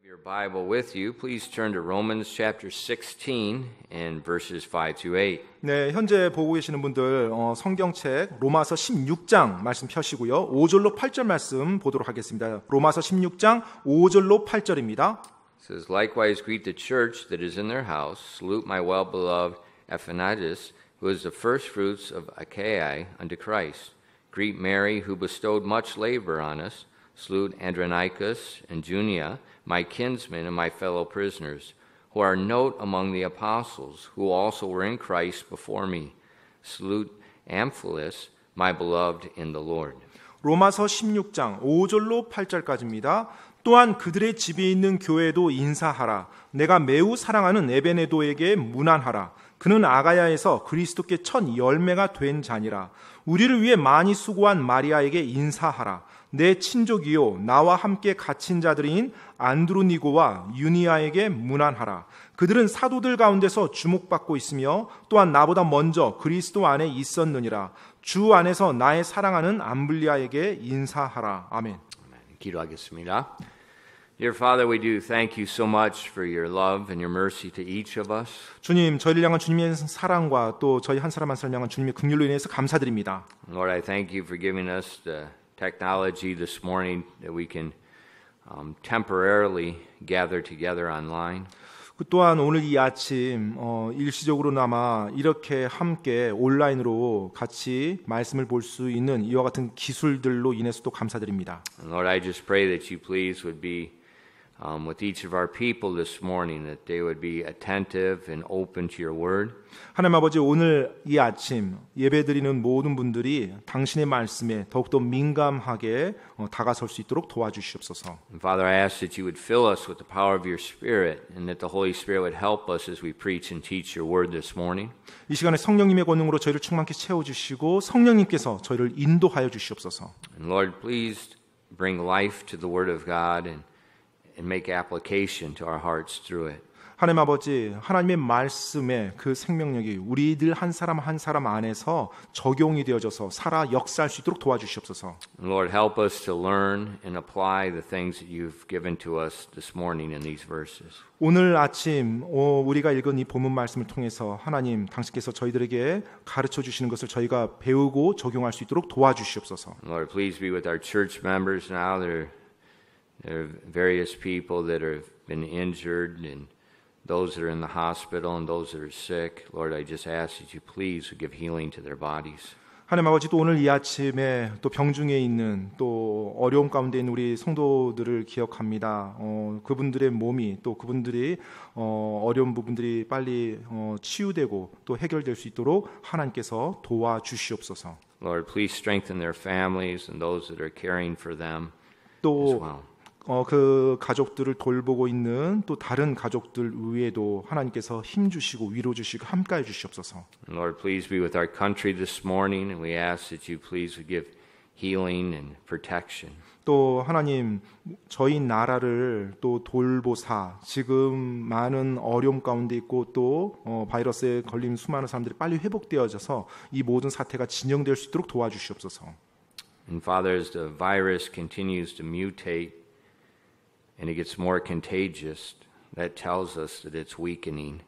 Your Bible with you, please turn to Romans chapter 16 and verses 5 to 8. 네, 현재 보고 계시는 분들 성경책 로마서 16장 말씀 펴시고요. 5절로 8절 말씀 보도록 하겠습니다. 로마서 16장 5절로 8절입니다. It says, Likewise greet the church that is in their house. Salute my well-beloved Epaphras, who is the first fruits of Achaia unto Christ. Greet Mary, who bestowed much labor on us. Salute Andronicus and Junia, my kinsmen and my fellow prisoners, who are note among the apostles, who also were in Christ before me. Salute Amphilus, my beloved in the Lord. 로마서 16장 5절로 8절까지입니다. 또한 그들의 집에 있는 교회도 인사하라. 내가 매우 사랑하는 에베네도에게 문안하라. 그는 아가야에서 그리스도께 첫 열매가 된 자니라. 우리를 위해 많이 수고한 마리아에게 인사하라. 내 친족이요 나와 함께 갇힌 자들인 안드로니고와 유니아에게 문안하라. 그들은 사도들 가운데서 주목받고 있으며 또한 나보다 먼저 그리스도 안에 있었느니라. 주 안에서 나의 사랑하는 암블리아에게 인사하라. 아멘. 기도하겠습니다. Dear Father, we do thank you so much for your love and your mercy to each of us. 주님, 저희를 향한 주님의 사랑과 또 저희 한 사람 한 사람 향한 주님의 긍휼로 인해서 감사드립니다. Lord, I thank you for giving us the technology this morning that we can temporarily gather together online. 또한 오늘 이 아침 일시적으로나마 이렇게 함께 온라인으로 같이 말씀을 볼 수 있는 이와 같은 기술들로 인해서도 감사드립니다. And Lord, I just pray that you please would be with each of our people this morning, that they would be attentive and open to your word. 하나님 아버지, 오늘 이 아침 예배드리는 모든 분들이 당신의 말씀에 더욱더 민감하게 다가설 수 있도록 도와주시옵소서. And Father, I ask that you would fill us with the power of your Spirit, and that the Holy Spirit would help us as we preach and teach your word this morning. 이 시간에 성령님의 권능으로 저희를 충만케 채워주시고 성령님께서 저희를 인도하여 주시옵소서. And Lord, please bring life to the word of God and make application to our hearts through it. 하나님 아버지, 하나님의 말씀의 그 생명력이 우리들 한 사람 한 사람 안에서 적용이 되어져서 살아 역사할 수 있도록 도와주시옵소서. Lord, help us to learn and apply the things that you've given to us this morning in these verses. 오늘 아침 우리가 읽은 이 본문 말씀을 통해서 하나님 당신께서 저희들에게 가르쳐 주시는 것을 저희가 배우고 적용할 수 있도록 도와주시옵소서. Lord, please be with our church members now. There are various people that have been injured and those that are in the hospital and those that are sick. Lord, I just ask that you please give healing to their bodies. 하나님 아버지, 또 오늘 이 아침에 또 병중에 있는 또 어려움 가운데 있는 우리 성도들을 기억합니다. 그분들의 몸이 또 그분들이 어려운 부분들이 빨리 치유되고 또 해결될 수 있도록 하나님께서 도와주시옵소서. Lord, please strengthen their families and those that are caring for them 또 as well. 그 가족들을 돌보고 있는 또 다른 가족들 위에도 하나님께서 힘 주시고 위로 주시고 함께해 주시옵소서. Lord, please be with our country this morning, and we ask that you please would give healing and protection. 또 하나님, 저희 나라를 또 돌보사, 지금 많은 어려움 가운데 있고 또 바이러스에 걸린 수많은 사람들이 빨리 회복되어져서 이 모든 사태가 진정될 수 있도록 도와주시옵소서. And Father, as the virus continues to mutate and it gets more contagious, that tells us that it's weakening.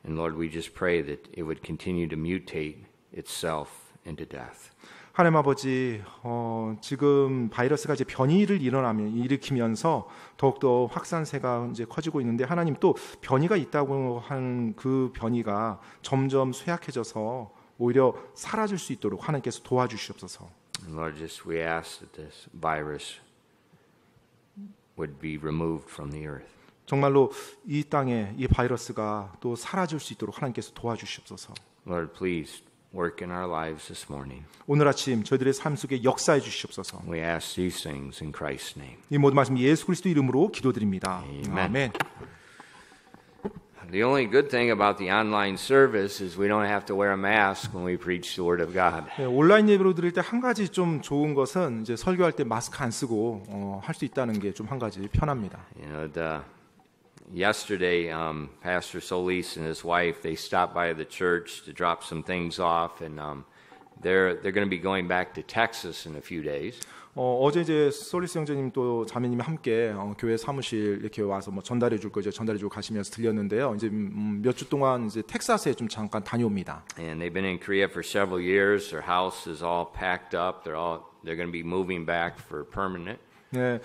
And Lord, we just pray that it would continue to mutate itself into death. 하나님 아버지, 지금 바이러스가 이제 변이를 일으키면서 더욱더 확산세가 이제 커지고 있는데 하나님, 또 변이가 있다고 한 그 변이가 점점 쇠약해져서 오히려 사라질 수 있도록 하나님께서 도와주시옵소서. And Lord, just we ask that this virus would be removed from the earth. 정말로 이 땅에 이 바이러스가 또 사라질 수 있도록 하나님께서 도와주시옵소서. Lord, please work in our lives this morning. 오늘 아침 저희들의 삶 속에 역사해 주시옵소서. We ask these things in Christ's name. 이 모든 말씀 예수 그리스도 이름으로 기도드립니다. Amen. 아멘. The only good thing about the online service is we don't have to wear a mask when we preach the Word of God. 네, 온라인 예배로 드릴 때 한 가지 좀 좋은 것은 이제 설교할 때 마스크 안 쓰고 할 수 있다는 게 좀 한 가지 편합니다. You know, yesterday, Pastor Solis and his wife, they stopped by the church to drop some things off, and they're going to be going back to Texas in a few days. 어제 이제 솔리스 형제님 또 자매님이 함께 교회 사무실 이렇게 와서 뭐 전달해 줄 거죠. 전달해 주고 가시면서 들렸는데요. 이제 몇 주 동안 이제 텍사스에 좀 잠깐 다녀옵니다. And they've been in Korea for several years. Their house is all packed up. They're going to be moving back for permanent. 네,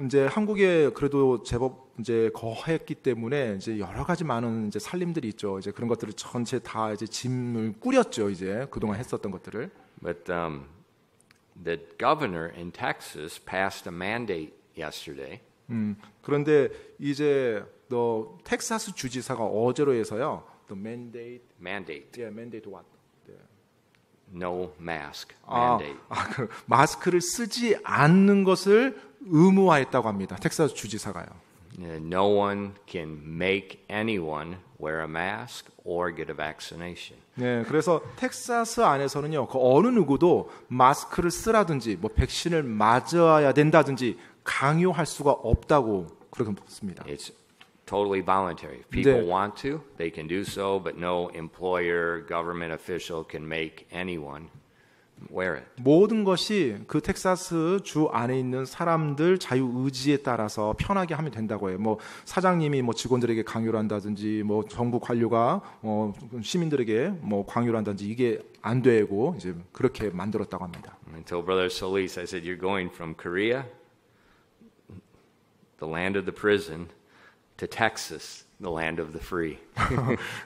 이제 한국에 그래도 제법 이제 거했기 때문에 이제 여러 가지 많은 이제 살림들이 있죠. 이제 그런 것들을 전체 다 이제 짐을 꾸렸죠. 이제 그동안 했었던 것들을. But the governor in Texas passed a mandate yesterday. 그런데 이제 텍사스 주지사가 어제로 해서요. The Mandate. Yeah, mandate what? No mask mandate. 그 마스크를 쓰지 않는 것을 의무화했다고 합니다. 텍사스 주지사가요. No one can make anyone wear a mask or get a vaccination. 네, 그래서 텍사스 안에서는요, 그 어느 누구도 마스크를 쓰라든지, 뭐 백신을 맞아야 된다든지 강요할 수가 없다고 그렇게 봅니다. It's totally voluntary. If people 네. want to, they can do so, but no employer, government official can make anyone wear it. 모든 것이 그 텍사스 주 안에 있는 사람들 자유 의지에 따라서 편하게 하면 된다고 해요. 뭐 사장님이 뭐 직원들에게 강요를 한다든지, 뭐 정부 관료가 시민들에게 뭐 강요를 한다든지 이게 안 되고 이제 그렇게 만들었다고 합니다. I told Brother Solis, I said, you're going from Korea, the land of the prison, to Texas, the land of the free.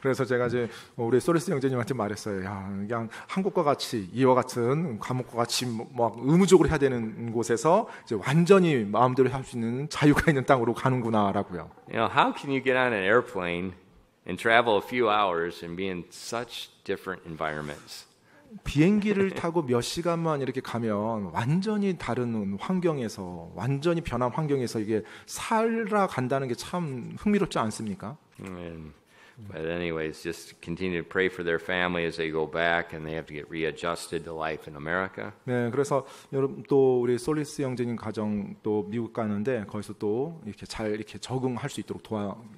그래서 제가 이제 우리 소리스 형제님한테 말했어요. 야, 그냥 한국과 같이 이와 같은 감옥과 같이 뭐 의무적으로 해야 되는 곳에서 이제 완전히 마음대로 할 수 있는 자유가 있는 땅으로 가는구나라고요. You know, how can you get on an airplane and travel a few hours and be in such different environments? 비행기를 타고 몇 시간만 이렇게 가면 완전히 다른 환경에서 완전히 변한 환경에서 이게 살아간다는 게 참 흥미롭지 않습니까? But anyways, just continue to pray for their family as they go back and they have to get readjusted to life in America. 네, 그래서 여러분 또 우리 솔리스 형제님 가정 또 미국 가는데 거기서 또 이렇게 잘 이렇게 적응할 수 있도록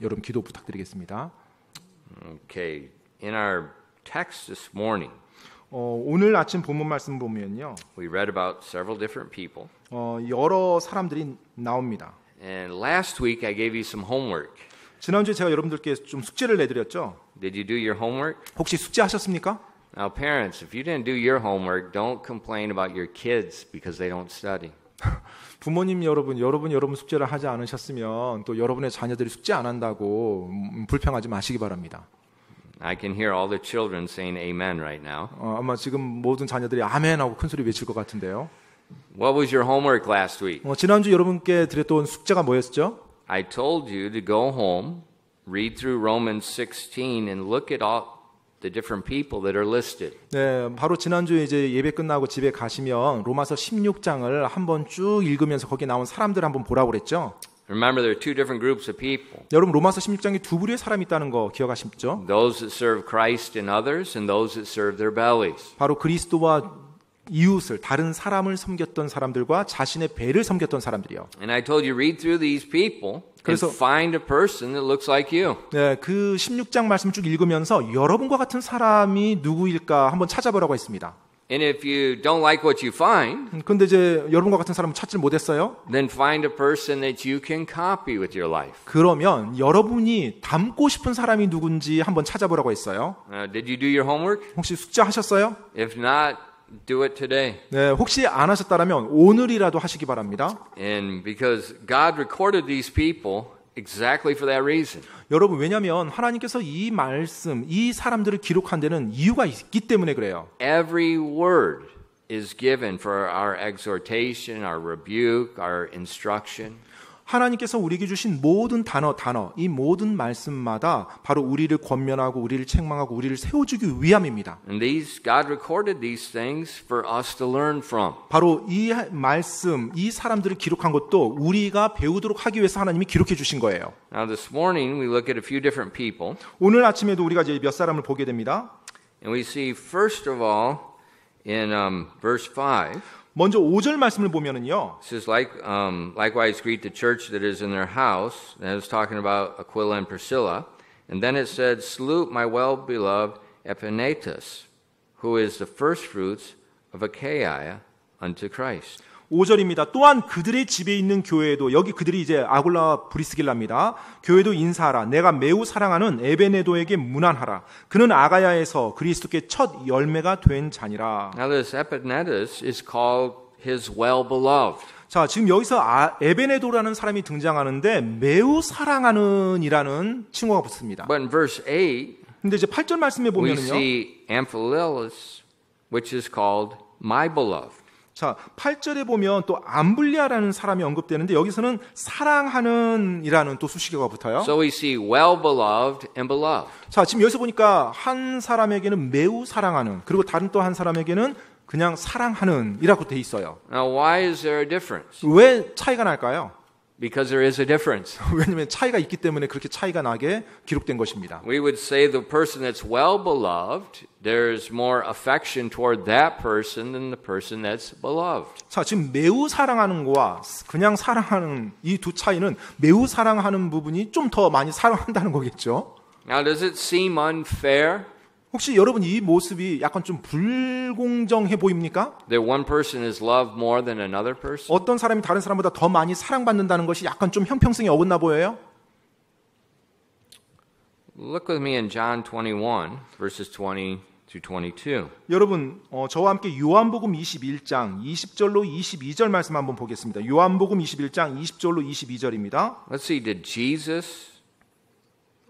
여러분 기도 부탁드리겠습니다. Okay, in our text this morning, 오늘 아침 본문 말씀 보면요, we read about several different people. 여러 사람들이 나옵니다. And last week I gave you some homework. 지난주에 제가 여러분들께 좀 숙제를 내드렸죠. Did you do your homework? 혹시 숙제하셨습니까? Now, parents, if you didn't do your homework, don't complain about your kids because they don't study. 부모님 여러분 숙제를 하지 않으셨으면 또 여러분의 자녀들이 숙제 안 한다고 불평하지 마시기 바랍니다. I can hear all the children saying amen right now. 아마 지금 모든 자녀들이 아멘하고 큰 소리 외칠 것 같은데요. What was your homework last week? 지난주 여러분께 드렸던 숙제가 뭐였죠? I told you to go home, read through Romans 16 and look at all the different people that are listed. 네, 바로 지난주에 이제 예배 끝나고 집에 가시면 로마서 16장을 한번 쭉 읽으면서 거기 나온 사람들 한번 보라고 그랬죠. Remember, there are two different groups of people. 여러분 로마서 16장에 두 부류의 사람이 있다는 거 기억하시죠? Those that serve Christ and others and those that serve their bellies. 바로 그리스도와 이웃을 다른 사람을 섬겼던 사람들과 자신의 배를 섬겼던 사람들이요. And I told you read through these people and 그래서- find a person that looks like you. 네, 그 16장 말씀 쭉 읽으면서 여러분과 같은 사람이 누구일까 한번 찾아보라고 했습니다. And if you don't like what you find, 근데 이제 여러분과 같은 사람을 찾지 못했어요? then find a person that you can copy with your life. 그러면 여러분이 닮고 싶은 사람이 누군지 한번 찾아보라고 했어요. Did you do your homework? 혹시 숙제하셨어요? If not, do it today. 네, 혹시 안 하셨다면 오늘이라도 하시기 바랍니다. And because God recorded these people exactly for that reason. 여러분 왜냐하면 하나님께서 이 말씀, 이 사람들을 기록한 데는 이유가 있기 때문에 그래요. Every word is given for our exhortation, our rebuke, our instruction. 하나님께서 우리에게 주신 모든 단어, 이 모든 말씀마다 바로 우리를 권면하고 우리를 책망하고 우리를 세워주기 위함입니다. And God recorded these things for us to learn from. 바로 이 말씀, 이 사람들을 기록한 것도 우리가 배우도록 하기 위해서 하나님이 기록해 주신 거예요. Now this morning we look at a few different people. 오늘 아침에도 우리가 이제 몇 사람을 보게 됩니다. And we see first of all in verse 5. 먼저 5절 말씀을 보면은요. It says, likewise greet the church that is in their house. And it was talking about Aquila and Priscilla. And then it said, salute my well-beloved Epaenetus, who is the first fruits of Achaia unto Christ. 5절입니다. 또한 그들의 집에 있는 교회에도, 여기 그들이 이제 아굴라 브리스길라입니다. 교회도 인사하라. 내가 매우 사랑하는 에베네도에게 문안하라. 그는 아가야에서 그리스도께 첫 열매가 된 자니라. Now this Epaphras is called his well-beloved. 자, 지금 여기서 에베네도라는 사람이 등장하는데 매우 사랑하는 이라는 칭호가 붙습니다. But in verse 8, 근데 이제 8절 말씀에 we 보면은요. see Amphilus, which is called my beloved. 자, 8절에 보면 또 암블리아라는 사람이 언급되는데 여기서는 사랑하는 이라는 또 수식어가 붙어요. So we see well-beloved and beloved. 자, 지금 여기서 보니까 한 사람에게는 매우 사랑하는, 그리고 다른 또 한 사람에게는 그냥 사랑하는 이라고 돼 있어요. Now why is there a difference? 왜 차이가 날까요? Because there is a difference. 왜냐하면 차이가 있기 때문에 그렇게 차이가 나게 기록된 것입니다. We would say the person that's well-beloved, there's more affection toward that person than the person that's beloved. 자, 지금 매우 사랑하는 거와 그냥 사랑하는 이 두 차이는 매우 사랑하는 부분이 좀 더 많이 사랑한다는 거겠죠. Now does it seem unfair 혹시 여러분 이 모습이 약간 좀 불공정해 보입니까? that one person is loved more than another person? 어떤 사람이 다른 사람보다 더 많이 사랑받는다는 것이 약간 좀 형평성이 어긋나 보여요? Look with me in John 21, verses 20 through 22. 여러분, 저와 함께 요한복음 21장 20절로 22절 말씀 한번 보겠습니다. 요한복음 21장 20절로 22절입니다. Let's see, did Jesus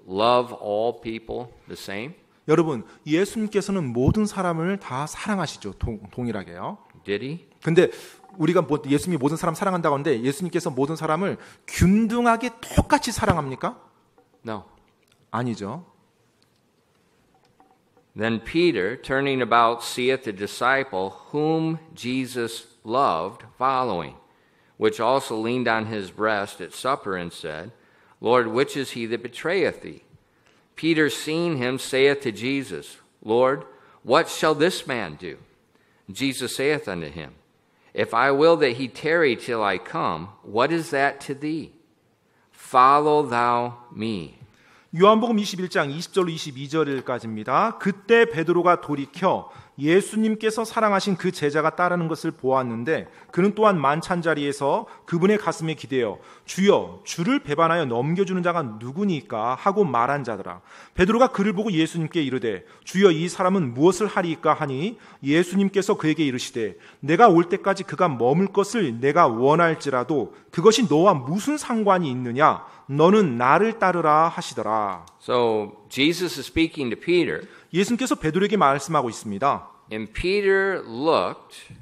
love all people the same? 여러분, 예수님께서는 모든 사람을 다 사랑하시죠. 동일하게요. Did he? 근데 우리가 예수님이 모든 사람 사랑한다고 하는데 예수님께서 모든 사람을 균등하게 똑같이 사랑합니까? No. 아니죠. Then Peter, turning about, seeth the disciple whom Jesus loved following, which also leaned on his breast at supper and said, Lord, which is he that betrayeth thee? Peter, seeing him, saith to Jesus, Lord, what shall this man do? Jesus saith unto him, If I will that he tarry till I come, what is that to thee? Follow thou me. 요한복음 21장 20절로 22절까지입니다. 그때 베드로가 돌이켜 예수님께서 사랑하신 그 제자가 따르는 것을 보았는데 그는 또한 만찬 자리에서 그분의 가슴에 기대어 주여 주를 배반하여 넘겨주는 자가 누구니까 하고 말한 자더라. 베드로가 그를 보고 예수님께 이르되 주여 이 사람은 무엇을 하리이까 하니 예수님께서 그에게 이르시되 내가 올 때까지 그가 머물 것을 내가 원할지라도 그것이 너와 무슨 상관이 있느냐 너는 나를 따르라 하시더라. So Jesus is speaking to Peter. 예수님께서 베드로에게 말씀하고 있습니다. And Peter looked,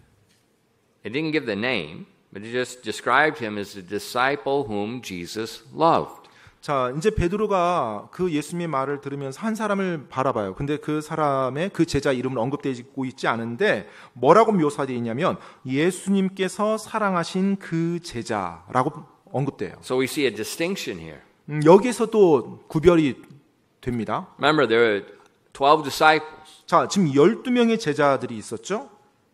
it didn't give the name, but it just described him as the disciple whom Jesus loved. 자, 이제 베드로가 그 예수님의 말을 들으면서 한 사람을 바라봐요. 근데 그 사람의 그 제자 이름은 언급되고 있지 않은데 뭐라고 묘사되어 있냐면 예수님께서 사랑하신 그 제자라고 언급돼요. So we see a distinction here. 여기서 또 구별이 됩니다. Remember, there were 12 disciples, 자, 지금 12명의 제자들이 있었죠.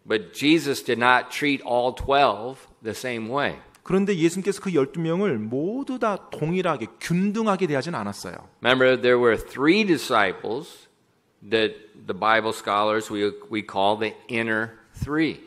but Jesus did not treat all 12 the same way. 그런데 예수님께서 그 12명을 모두 다 동일하게 균등하게 대하지는 않았어요. Remember, there were 3 disciples that the Bible scholars we call the inner 3.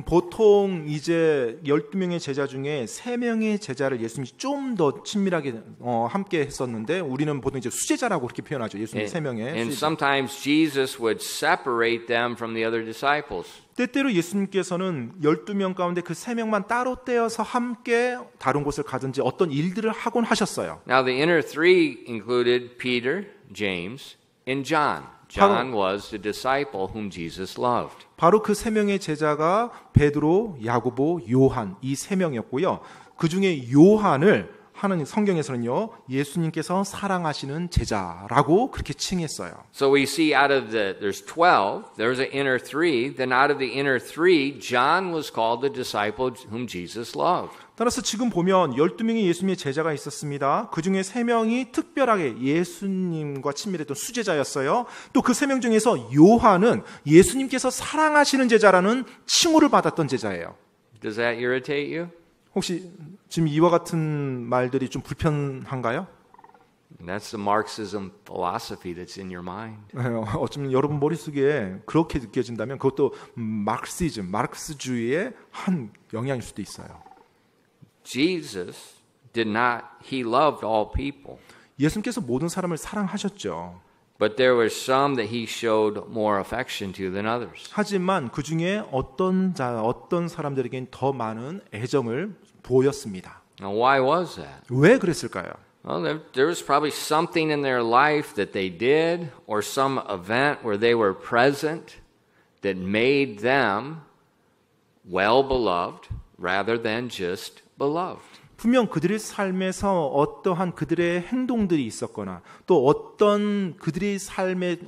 보통 이제 12명의 제자 중에 3명의 제자를 예수님이 좀 더 친밀하게 함께 했었는데 우리는 보통 이제 수제자라고 그렇게 표현하죠. 예수님 3명의 And 수제자. sometimes Jesus would separate them from the other disciples. 때때로 예수님께서는 12명 가운데 그 3명만 따로 떼어서 함께 다른 곳을 가든지 어떤 일들을 하곤 하셨어요. Now the inner 3 included Peter, James, and John. John was the disciple whom Jesus loved. 바로 그 3명의 제자가 베드로, 야고보, 요한 이 3명이었고요. 그 중에 요한을 하는 성경에서는요. 예수님께서 사랑하시는 제자라고 그렇게 칭했어요. So we see out of there's 12, there's an inner 3, then out of the inner 3, John was called the disciple whom Jesus loved. 따라서 지금 보면 12명의 예수님의 제자가 있었습니다. 그 중에 3명이 특별하게 예수님과 친밀했던 수제자였어요. 또 그 3명 중에서 요한은 예수님께서 사랑하시는 제자라는 칭호를 받았던 제자예요. Does that irritate you? 혹시 지금 이와 같은 말들이 좀 불편한가요? And that's the Marxism philosophy that's in your mind. 어쩌면 여러분 머릿속에 그렇게 느껴진다면 그것도 마르크스주의의 한 영향일 수도 있어요. Jesus did not, he loved all people. 예수님께서 모든 사람을 사랑하셨죠. But there were some that he showed more affection to than others. 하지만 그 중에 어떤 사람들에게는 더 많은 애정을 보였습니다. Now, why was that? 왜 그랬을까요? Well, there was probably something in their life that they did or some event where they were present that made them well beloved rather than just beloved. 분명 그들의 삶에서 어떠한 그들의 행동들이 있었거나 또 어떤 그들의 삶에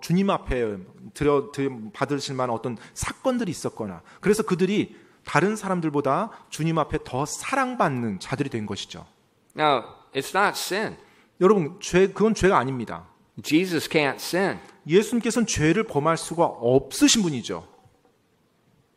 주님 앞에 받으실 만한 어떤 사건들이 있었거나 그래서 그들이 다른 사람들보다 주님 앞에 더 사랑받는 자들이 된 것이죠. Now, it's not sin. 여러분, 그건 죄가 아닙니다. Jesus can't sin. 예수님께서는 죄를 범할 수가 없으신 분이죠.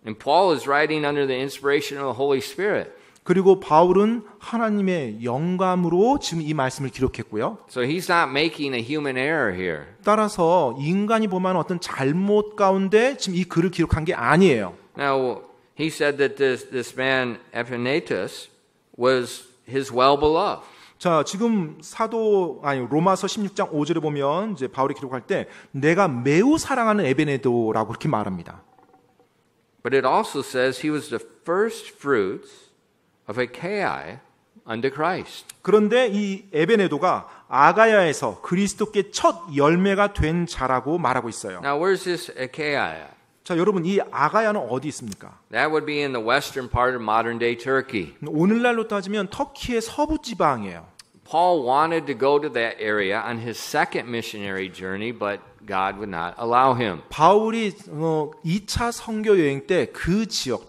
And Paul is writing under the inspiration of the Holy Spirit. 그리고 바울은 하나님의 영감으로 지금 이 말씀을 기록했고요. So he's not making a human error here. 따라서 인간이 범한 어떤 잘못 가운데 지금 이 글을 기록한 게 아니에요. Now, he said that this man Epaphras was his well-beloved. 자, 지금 로마서 16장 5절에 보면 이제 바울이 기록할 때 내가 매우 사랑하는 에베네도라고 그렇게 말합니다. But it also says he was the first fruits of Achaia unto Christ. 그런데 이 에베네도가 아가야에서 그리스도께 첫 열매가 된 자라고 말하고 있어요. Now, where's this Achaia? 자, 여러분 이 아가야는 어디 있습니까? That would be in the western part of modern-day Turkey. 오늘날로 따지면 터키의 서부 지방이에요. Paul wanted to go to that area on his second missionary journey, but God would not allow him. 바울이 2차 선교 여행 때 그 지역,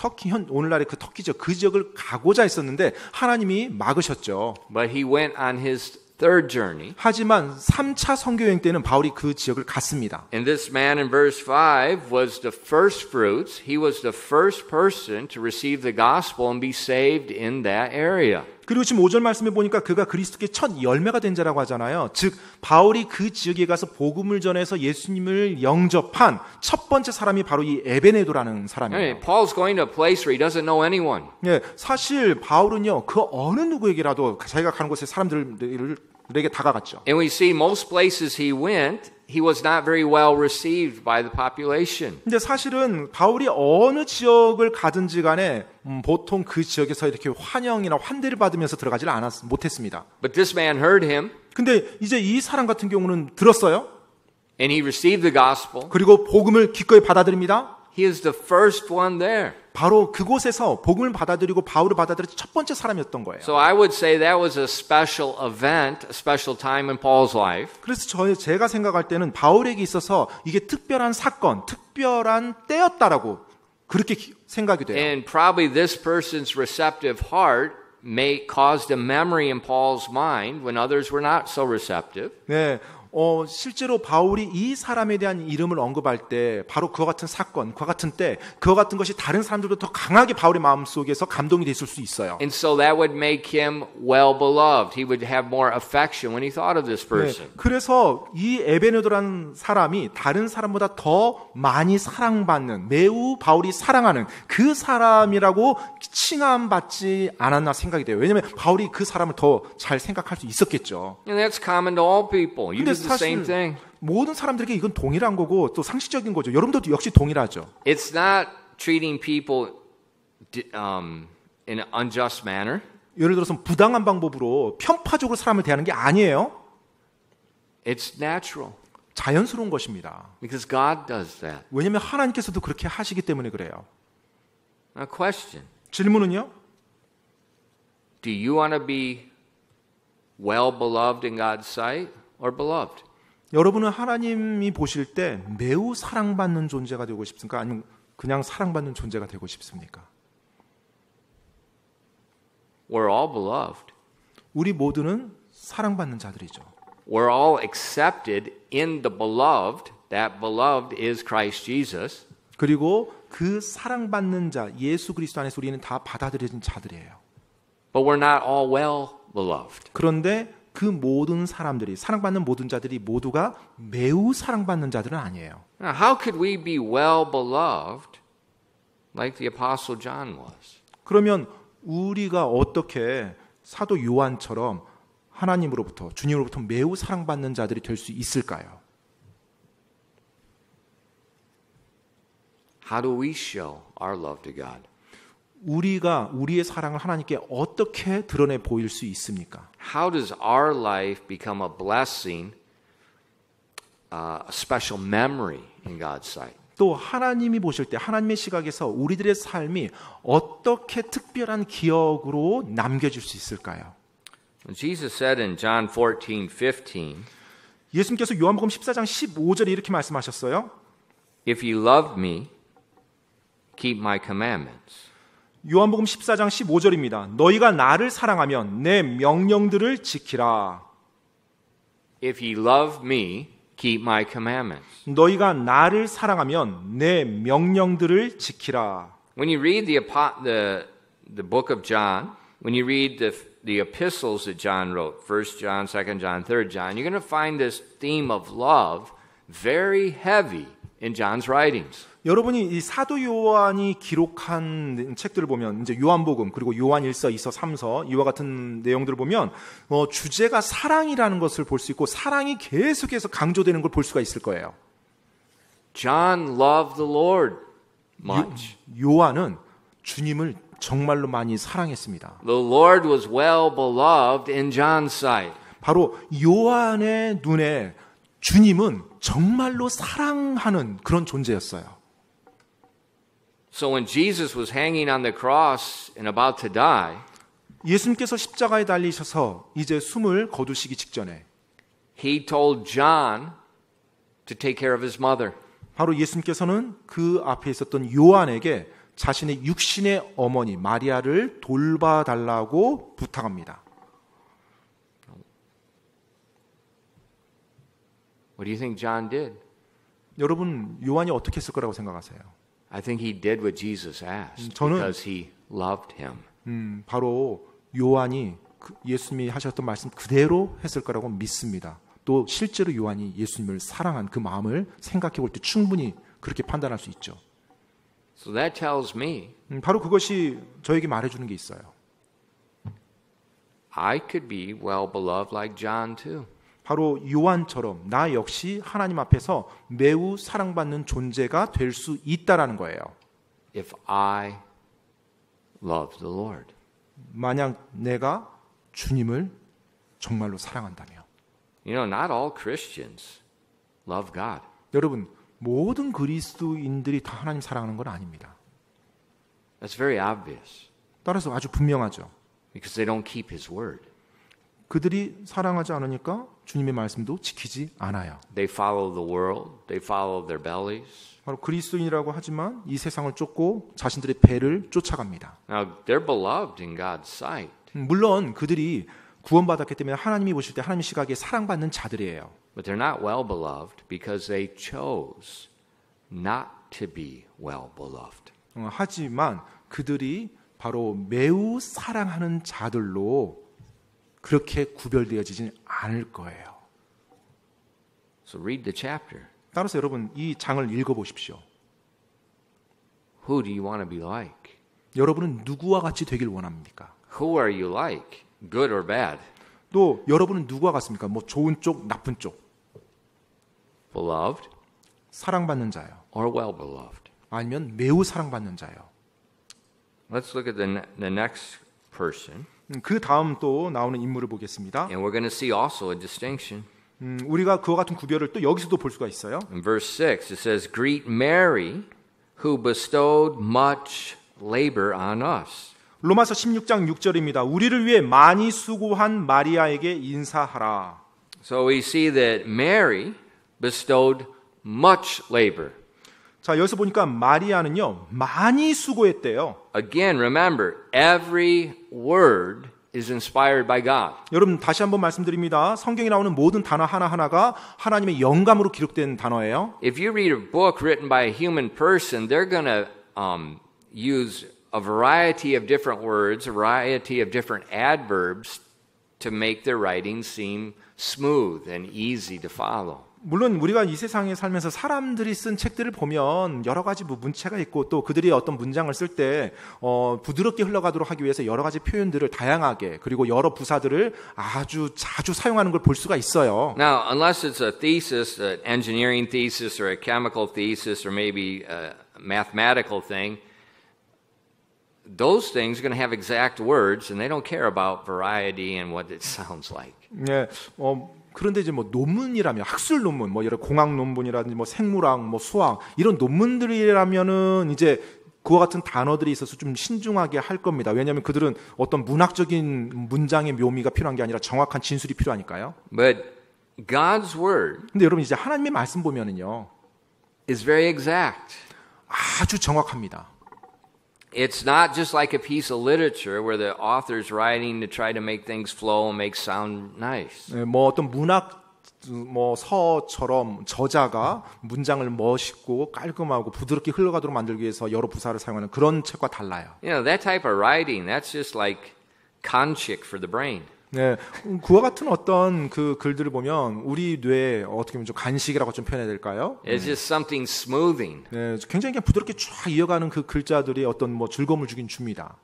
오늘날의 그 터키 지역, 그 지역을 가고자 했었는데 하나님이 막으셨죠. But he went on his third journey. 하지만 3차 선교 여행 때는 바울이 그 지역을 갔습니다. And this man in verse 5 was the first fruits. He was the first person to receive the gospel and be saved in that area. 그리고 지금 5절 말씀에 보니까 그가 그리스도께 첫 열매가 된 자라고 하잖아요. 즉 바울이 그 지역에 가서 복음을 전해서 예수님을 영접한 첫 번째 사람이 바로 이 에베네도라는 사람이에요. Paul's going to a place where he doesn't know anyone. 예, 사실 바울은요 그 어느 누구에게라도 자기가 가는 곳에 사람들에게 다가갔죠. And we see most places he went, he was not very well received by the population. 근데 사실은 바울이 어느 지역을 가든지 간에 보통 그 지역에서 이렇게 환영이나 환대를 받으면서 들어가지를 못했습니다. But this man heard him. 근데 이제 이 사람 같은 경우는 들었어요. And he received the gospel. 그리고 복음을 기꺼이 받아들입니다. He is the first one there. 바로 그곳에서 복음을 받아들이고 바울을 받아들인 첫 번째 사람이었던 거예요. So I would say that was a special event, a special time in Paul's life. 그래서 제가 생각할 때는 바울에게 있어서 이게 특별한 사건, 특별한 때였다라고 그렇게 생각이 돼요. And probably this person's receptive heart may caused a memory in Paul's mind when others were not so receptive. 네. 실제로 바울이 이 사람에 대한 이름을 언급할 때 바로 그와 같은 사건, 그와 같은 때, 그와 같은 것이 다른 사람들보다 더 강하게 바울의 마음속에서 감동이 됐을 수 있어요. And so that would make him well beloved. He would have more affection when he thought of this person. 네, 그래서 이 에베네도라는 사람이 다른 사람보다 더 많이 사랑받는, 매우 바울이 사랑하는 그 사람이라고 칭함받지 않았나 생각이 돼요. 왜냐하면 바울이 그 사람을 더 잘 생각할 수 있었겠죠. And that's common to all people. You do the 사실 same thing. 모든 사람들에게 이건 동일한 거고 또 상식적인 거죠. 여러분도 역시 동일하죠. It's not treating people in an unjust manner. 예를 들어서 부당한 방법으로 편파적으로 사람을 대하는 게 아니에요. It's natural. 자연스러운 것입니다. Because God does that. 왜냐하면 하나님께서도 그렇게 하시기 때문에 그래요. Now, question. 질문은요? Do you want to be well beloved in God's sight or beloved? 여러분은 하나님이 보실 때 매우 사랑받는 존재가 되고 싶습니까? 아니면 그냥 사랑받는 존재가 되고 싶습니까? We're all beloved. 우리 모두는 사랑받는 자들이죠. We're all accepted in the beloved. That beloved is Christ Jesus. 그리고 그 사랑받는 자 예수 그리스도 안에서 우리는 다 받아들여진 자들이에요. But we're not all well beloved. 그런데 그 모든 사람들이 사랑받는 모든 자들이 모두가 매우 사랑받는 자들은 아니에요. Now, how could we be well beloved like the Apostle John was? 그러면 우리가 어떻게 사도 요한처럼 하나님으로부터 주님으로부터 매우 사랑받는 자들이 될 수 있을까요? How do we show our love to God? 우리가 우리의 사랑을 하나님께 어떻게 드러내 보일 수 있습니까? How does our life become a blessing, a special memory in God's sight? 또 하나님이 보실 때 하나님의 시각에서 우리들의 삶이 어떻게 특별한 기억으로 남겨질 수 있을까요? Jesus said in John 14:15, 예수님께서 요한복음 14장 15절에 이렇게 말씀하셨어요. If you love me, keep my commandments. 요한복음 14장 15절입니다. 너희가 나를 사랑하면 내 명령들을 지키라. If you love me, keep my commandments. 너희가 나를 사랑하면 내 명령들을 지키라. When you read the book of John, when you read the epistles that John wrote, 1 John, 2 John, 3 John, you're going to find this theme of love very heavy in John's writings. 여러분이 이 사도 요한이 기록한 책들을 보면 이제 요한복음 그리고 요한 1서, 2서, 3서 이와 같은 내용들을 보면 주제가 사랑이라는 것을 볼 수 있고 사랑이 계속해서 강조되는 걸 볼 수가 있을 거예요. John loved the Lord much. 요한은 주님을 정말로 많이 사랑했습니다. The Lord was well beloved in John's sight. 바로 요한의 눈에 주님은 정말로 사랑하는 그런 존재였어요. So when Jesus was hanging on the cross and about to die, 예수님께서 십자가에 달리셔서 이제 숨을 거두시기 직전에 he told John to take care of his mother. 바로 예수님께서는 그 앞에 있었던 요한에게 자신의 육신의 어머니 마리아를 돌봐달라고 부탁합니다. What do you think John did? 여러분 요한이 어떻게 했을 거라고 생각하세요? I think he did what Jesus asked 저는- because he loved him. 바로 요한이 예수님이 하셨던 말씀 그대로 했을 거라고 믿습니다. 또 실제로 요한이 예수님을 사랑한 그 마음을 생각해 볼 때 충분히 그렇게 판단할 수 있죠. So that tells me 바로 그것이 저에게 말해주는 게 있어요. I could be well beloved like John too. 바로 요한처럼 나 역시 하나님 앞에서 매우 사랑받는 존재가 될 수 있다라는 거예요. If I love the Lord. 만약 내가 주님을 정말로 사랑한다면. You know, not all Christians love God. 여러분, 모든 그리스도인들이 다 하나님 사랑하는 건 아닙니다. That's very obvious 따라서 아주 분명하죠. because they don't keep his word. 그들이 사랑하지 않으니까 주님의 말씀도 지키지 않아요. They follow the world. They follow their bellies. 바로 그리스도인이라고 하지만 이 세상을 쫓고 자신들의 배를 쫓아갑니다. Now, they're beloved in God's sight, 물론 그들이 구원받았기 때문에 하나님이 보실 때 하나님의 시각에 사랑받는 자들이에요. but they're not well beloved because they chose not to be well beloved. 하지만 그들이 바로 매우 사랑하는 자들로 그렇게 구별되어지진 않을 거예요. So read the chapter. 따라서 여러분 이 장을 읽어보십시오. Who do you want to be like? 여러분은 누구와 같이 되길 원합니까? Who are you like? Good or bad? 또 여러분은 누구와 같습니까? 뭐 좋은 쪽, 나쁜 쪽. Beloved 사랑받는 자요. or well beloved? 아니면 매우 사랑받는 자요. Let's look at the next person. 그 다음 또 나오는 인물을 보겠습니다. And we're going to see also a distinction. 우리가 그와 같은 구별을 또 여기서도 볼 수가 있어요. In verse 6, it says, Greet Mary, who bestowed much labor on us. 로마서 16장 6절입니다. 우리를 위해 많이 수고한 마리아에게 인사하라. So we see that Mary bestowed much labor. 자, 여기서 보니까 마리아는요, 많이 수고했대요. Again, remember, every word is inspired by God. 여러분 다시 한번 말씀드립니다. 성경에 나오는 모든 단어 하나하나가 하나님의 영감으로 기록된 단어예요. If you read a book written by a human person, they're going to use a variety of different words, a variety of different adverbs to make their writing seem smooth and easy to follow. 물론 우리가 이 세상에 살면서 사람들이 쓴 책들을 보면 여러 가지 문체가 있고 또 그들이 어떤 문장을 쓸 때 부드럽게 흘러가도록 하기 위해서 여러 가지 표현들을 다양하게 그리고 여러 부사들을 아주 자주 사용하는 걸 볼 수가 있어요. Now, unless it's a thesis, an engineering thesis or a chemical thesis or maybe a mathematical thing, those things are going to have exact words and they don't care about variety and what it sounds like. 네, 그런데 이제 뭐 논문이라면 학술 논문, 뭐 예를 공학 논문이라든지 뭐 생물학, 뭐 수학 이런 논문들이라면은 이제 그와 같은 단어들이 있어서 좀 신중하게 할 겁니다. 왜냐하면 그들은 어떤 문학적인 문장의 묘미가 필요한 게 아니라 정확한 진술이 필요하니까요. But God's word 근데 여러분 이제 하나님의 말씀 보면은요, is very exact. 아주 정확합니다. It's not just like a piece of literature where the author's writing to try to make things flow and make sound nice. 네, 뭐 어떤 문학 뭐 서처럼 저자가 문장을 멋있고 깔끔하고 부드럽게 흘러가도록 만들기 위해서 여러 부사를 사용하는 그런 책과 달라요. You know, that type of writing, that's just like conchic for the brain. 네, 그와 같은 어떤 그 글들을 보면 우리 뇌에 어떻게 보면 좀 간식이라고 좀 표현해야 될까요? It's just something smoothing. 네, 굉장히 그냥 부드럽게 쫙 이어가는 그 글자들이 어떤 뭐 즐거움을 주긴 줍니다.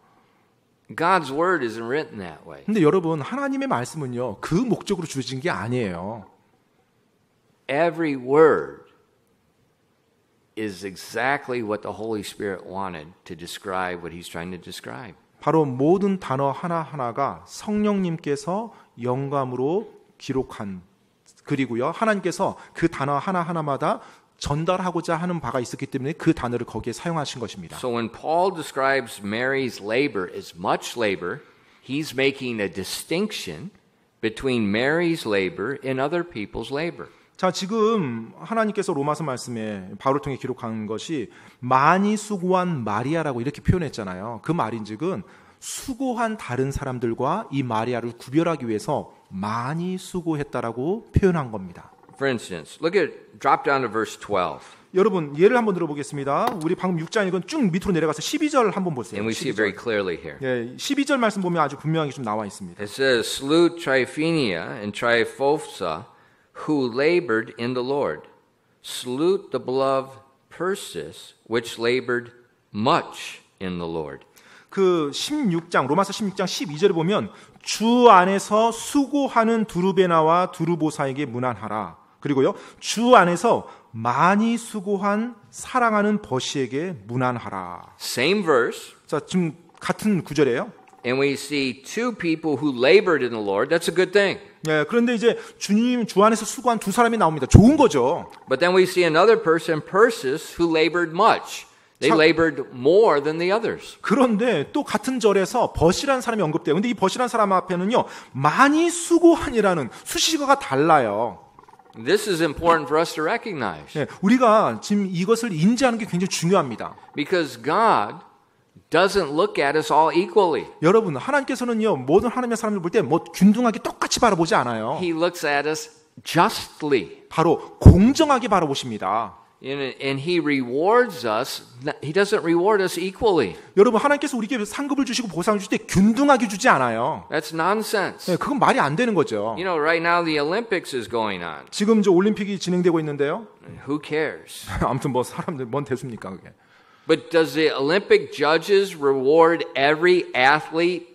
God's word isn't written that way. 근데 여러분 하나님의 말씀은요 그 목적으로 주어진 게 아니에요. Every word is exactly what the Holy Spirit wanted to describe what he's trying to describe. 바로 모든 단어 하나하나가 성령님께서 영감으로 기록한 글이고요. 하나님께서 그 단어 하나하나마다 전달하고자 하는 바가 있었기 때문에 그 단어를 거기에 사용하신 것입니다. So when Paul describes Mary's labor as much labor, he's making a distinction between Mary's labor and other people's labor. 자, 지금 하나님께서 로마서 말씀에 바울을 통해 기록한 것이 많이 수고한 마리아라고 이렇게 표현했잖아요. 그 말인즉은 수고한 다른 사람들과 이 마리아를 구별하기 위해서 많이 수고했다라고 표현한 겁니다. For instance, drop down to verse 12. 여러분 예를 한번 들어보겠습니다. 우리 방금 6장 읽은 쭉 밑으로 내려가서 12절 한번 보세요. And we see it very clearly here. 예, 12절 말씀 보면 아주 분명하게 좀 나와 있습니다. It says, Salute Tryphenia and Tryphosa, who labored in the Lord. Salute the beloved Persis, which labored much in the Lord. 그 16장 로마서 16장 12절에 보면 주 안에서 수고하는 두루베나와 두루보사에게 문안하라. 그리고요. 주 안에서 많이 수고한 사랑하는 버시에게 문안하라. Same verse. 자, 지금 같은 구절이에요. And we see two people who labored in the Lord. That's a good thing. 예, 그런데 이제 주님 주 안에서 수고한 두 사람이 나옵니다. 좋은 거죠. But then we see another person, Persis, who labored much. They labored more than the others. 그런데 또 같은 절에서 버시라는 사람이 언급돼요. 근데 이 버시라는 사람 앞에는요. 많이 수고한이라는 수식어가 달라요. This is important for us to recognize. 예, 우리가 지금 이것을 인지하는 게 굉장히 중요합니다. Because God doesn't look at us all equally. 여러분, 하나님께서는요. 모든 하나님의 사람들 볼 때 뭐 균등하게 똑같이 바라보지 않아요. He looks at us justly. 바로 공정하게 바라보십니다. And he rewards us. He doesn't reward us equally. 여러분, 하나님께서 우리에게 상급을 주시고 보상을 주실 때 균등하게 주지 않아요. That's nonsense. 네, 그건 말이 안 되는 거죠. You know, right now the Olympics is going on. 지금 저 올림픽이 진행되고 있는데요. Who cares? 아무튼 뭐 사람들 뭔 대수입니까 그게. But does the Olympic judges reward every athlete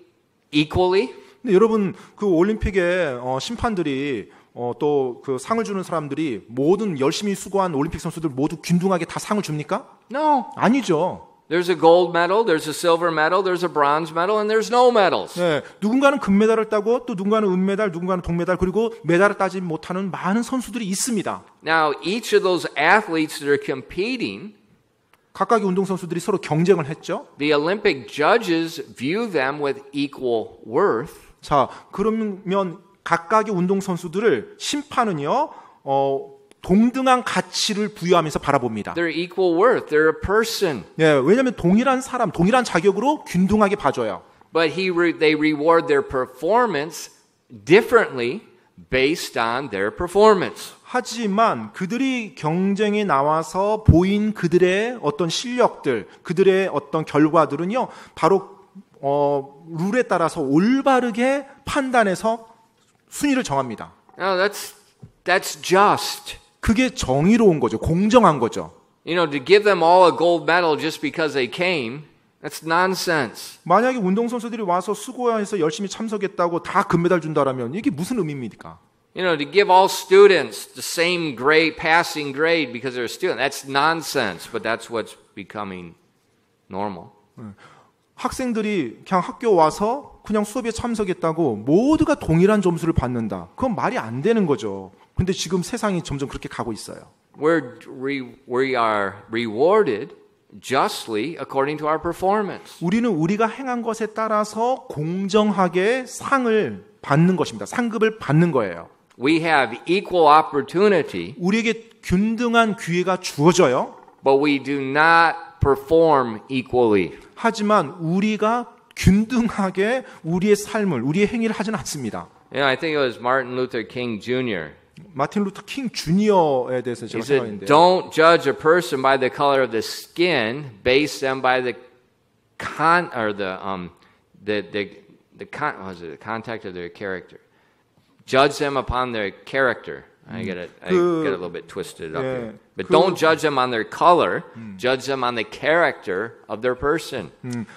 equally? 근데 여러분 그 올림픽의 심판들이 또 그 상을 주는 사람들이 모든 열심히 수고한 올림픽 선수들 모두 균등하게 다 상을 줍니까? No. 아니죠. There's a gold medal, there's a silver medal, there's a bronze medal, and there's no medals. 네, 누군가는 금메달을 따고 또 누군가는 은메달, 누군가는 동메달 그리고 메달을 따지 못하는 많은 선수들이 있습니다. Now, each of those athletes that are competing, 각각의 운동선수들이 서로 경쟁을 했죠. the Olympic judges view them with equal worth. 자, 그러면 각각의 운동선수들을 심판은요, 동등한 가치를 부여하면서 바라봅니다. They're equal worth. They're a person. 예, 왜냐하면 동일한 사람, 동일한 자격으로 균등하게 봐줘요. But they reward their performance differently based on their performance. 하지만 그들이 경쟁에 나와서 보인 그들의 어떤 실력들, 그들의 어떤 결과들은요, 바로 룰에 따라서 올바르게 판단해서 순위를 정합니다. No, that's just. 그게 정의로운 거죠. 공정한 거죠. You know, to give them all a gold medal just because they came, that's nonsense. 만약에 운동선수들이 와서 수고해서 열심히 참석했다고 다 금메달 준다라면 이게 무슨 의미입니까? You know, to give all students the same grade, passing grade because they're a student, that's nonsense, but that's what's becoming normal. 학생들이 그냥 학교 와서 그냥 수업에 참석했다고 모두가 동일한 점수를 받는다. 그건 말이 안 되는 거죠. 근데 지금 세상이 점점 그렇게 가고 있어요. We are rewarded justly according to our performance. 우리는 우리가 행한 것에 따라서 공정하게 상을 받는 것입니다. 상급을 받는 거예요. We have equal opportunity, 우리에게 균등한 기회가 주어져요. but we do not perform equally. 하지만 우리가 균등하게 우리의 삶을, 우리의 행위를 하지는 않습니다. You know, I think it was Martin Luther King Jr. 마틴 루터 킹 주니어에 대해서 He 제가 said, 생각했는데 don't judge a person by the color of the skin, base them by the contact of their character. Judge them upon their character. I get it. I get a little bit twisted up here. But don't judge them on their color. Judge them on the character of their person.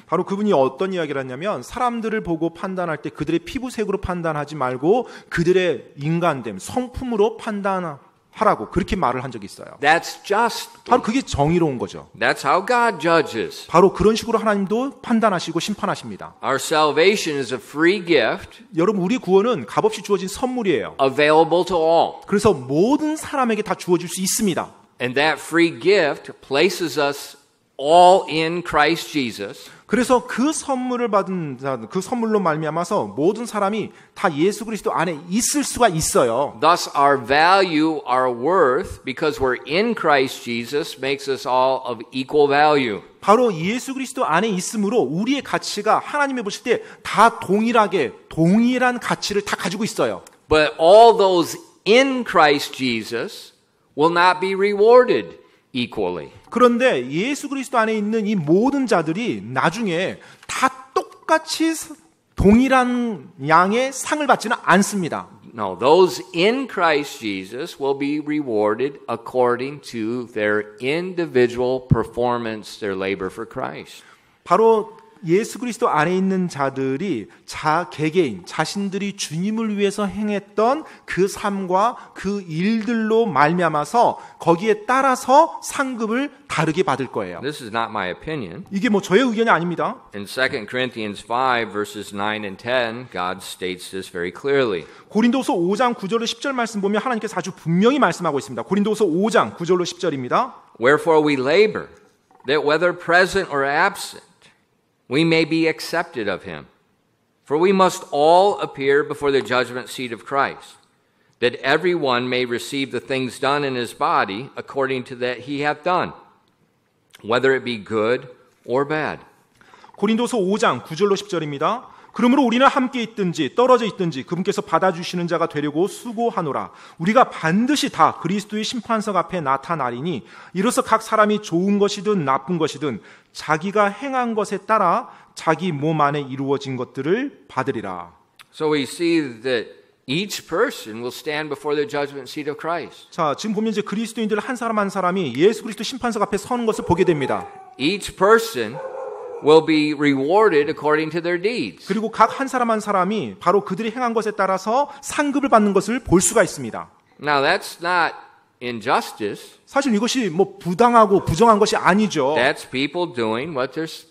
바로 그분이 어떤 이야기를 했냐면 사람들을 보고 판단할 때 그들의 피부색으로 판단하지 말고 그들의 인간됨, 성품으로 판단하라고 그렇게 말을 한 적이 있어요. That's just. 바로 그게 정의로운 거죠. That's how God judges. 바로 그런 식으로 하나님도 판단하시고 심판하십니다. Our salvation is a free gift 여러분 우리 구원은 값없이 주어진 선물이에요. available to all. 그래서 모든 사람에게 다 주어질 수 있습니다. And that free gift places us all in Christ Jesus. 그래서 그 선물을 받은 자, 그 선물로 말미암아서 모든 사람이 다 예수 그리스도 안에 있을 수가 있어요. Thus our value, our worth, because we're in Christ Jesus, makes us all of equal value. 바로 예수 그리스도 안에 있으므로 우리의 가치가 하나님이 보실 때 다 동일한 가치를 다 가지고 있어요. But all those in Christ Jesus will not be rewarded equally. 그런데 예수 그리스도 안에 있는 이 모든 자들이 나중에 다 똑같이 동일한 양의 상을 받지는 않습니다. No, those in Christ Jesus will be rewarded according to their individual performance, their labor for Christ. 바로 예수 그리스도 안에 있는 자들이 개개인 자신들이 주님을 위해서 행했던 그 삶과 그 일들로 말미암아서 거기에 따라서 상급을 다르게 받을 거예요. This is not my opinion. 이게 뭐 저의 의견이 아닙니다. In 2 Corinthians 5 verses 9 and 10, God states this very clearly. 고린도서 5장 9절로 10절 말씀 보면 하나님께서 아주 분명히 말씀하고 있습니다. 고린도서 5장 9절로 10절입니다. Wherefore we labor, that whether present or absent, we may be accepted of him. For we must all appear before the judgment seat of Christ, that every one may receive the things done in his body according to that he hath done, whether it be good or bad. 고린도서 5장 9절로 10절입니다. 그러므로 우리는 함께 있든지 떨어져 있든지 그분께서 받아주시는 자가 되려고 수고하노라. 우리가 반드시 다 그리스도의 심판석 앞에 나타나리니 이로써 각 사람이 좋은 것이든 나쁜 것이든 자기가 행한 것에 따라 자기 몸 안에 이루어진 것들을 받으리라. So we see that each person will stand before the judgment seat of Christ. 자, 지금 보면 이제 그리스도인들 한 사람 한 사람이 예수 그리스도 심판석 앞에 서는 것을 보게 됩니다. Each person will be rewarded according to their deeds. 그리고 각 한 사람 한 사람이 바로 그들이 행한 것에 따라서 상급을 받는 것을 볼 수가 있습니다. Now that's not injustice. 사실 이것이 뭐 부당하고 부정한 것이 아니죠. That's people doing what that's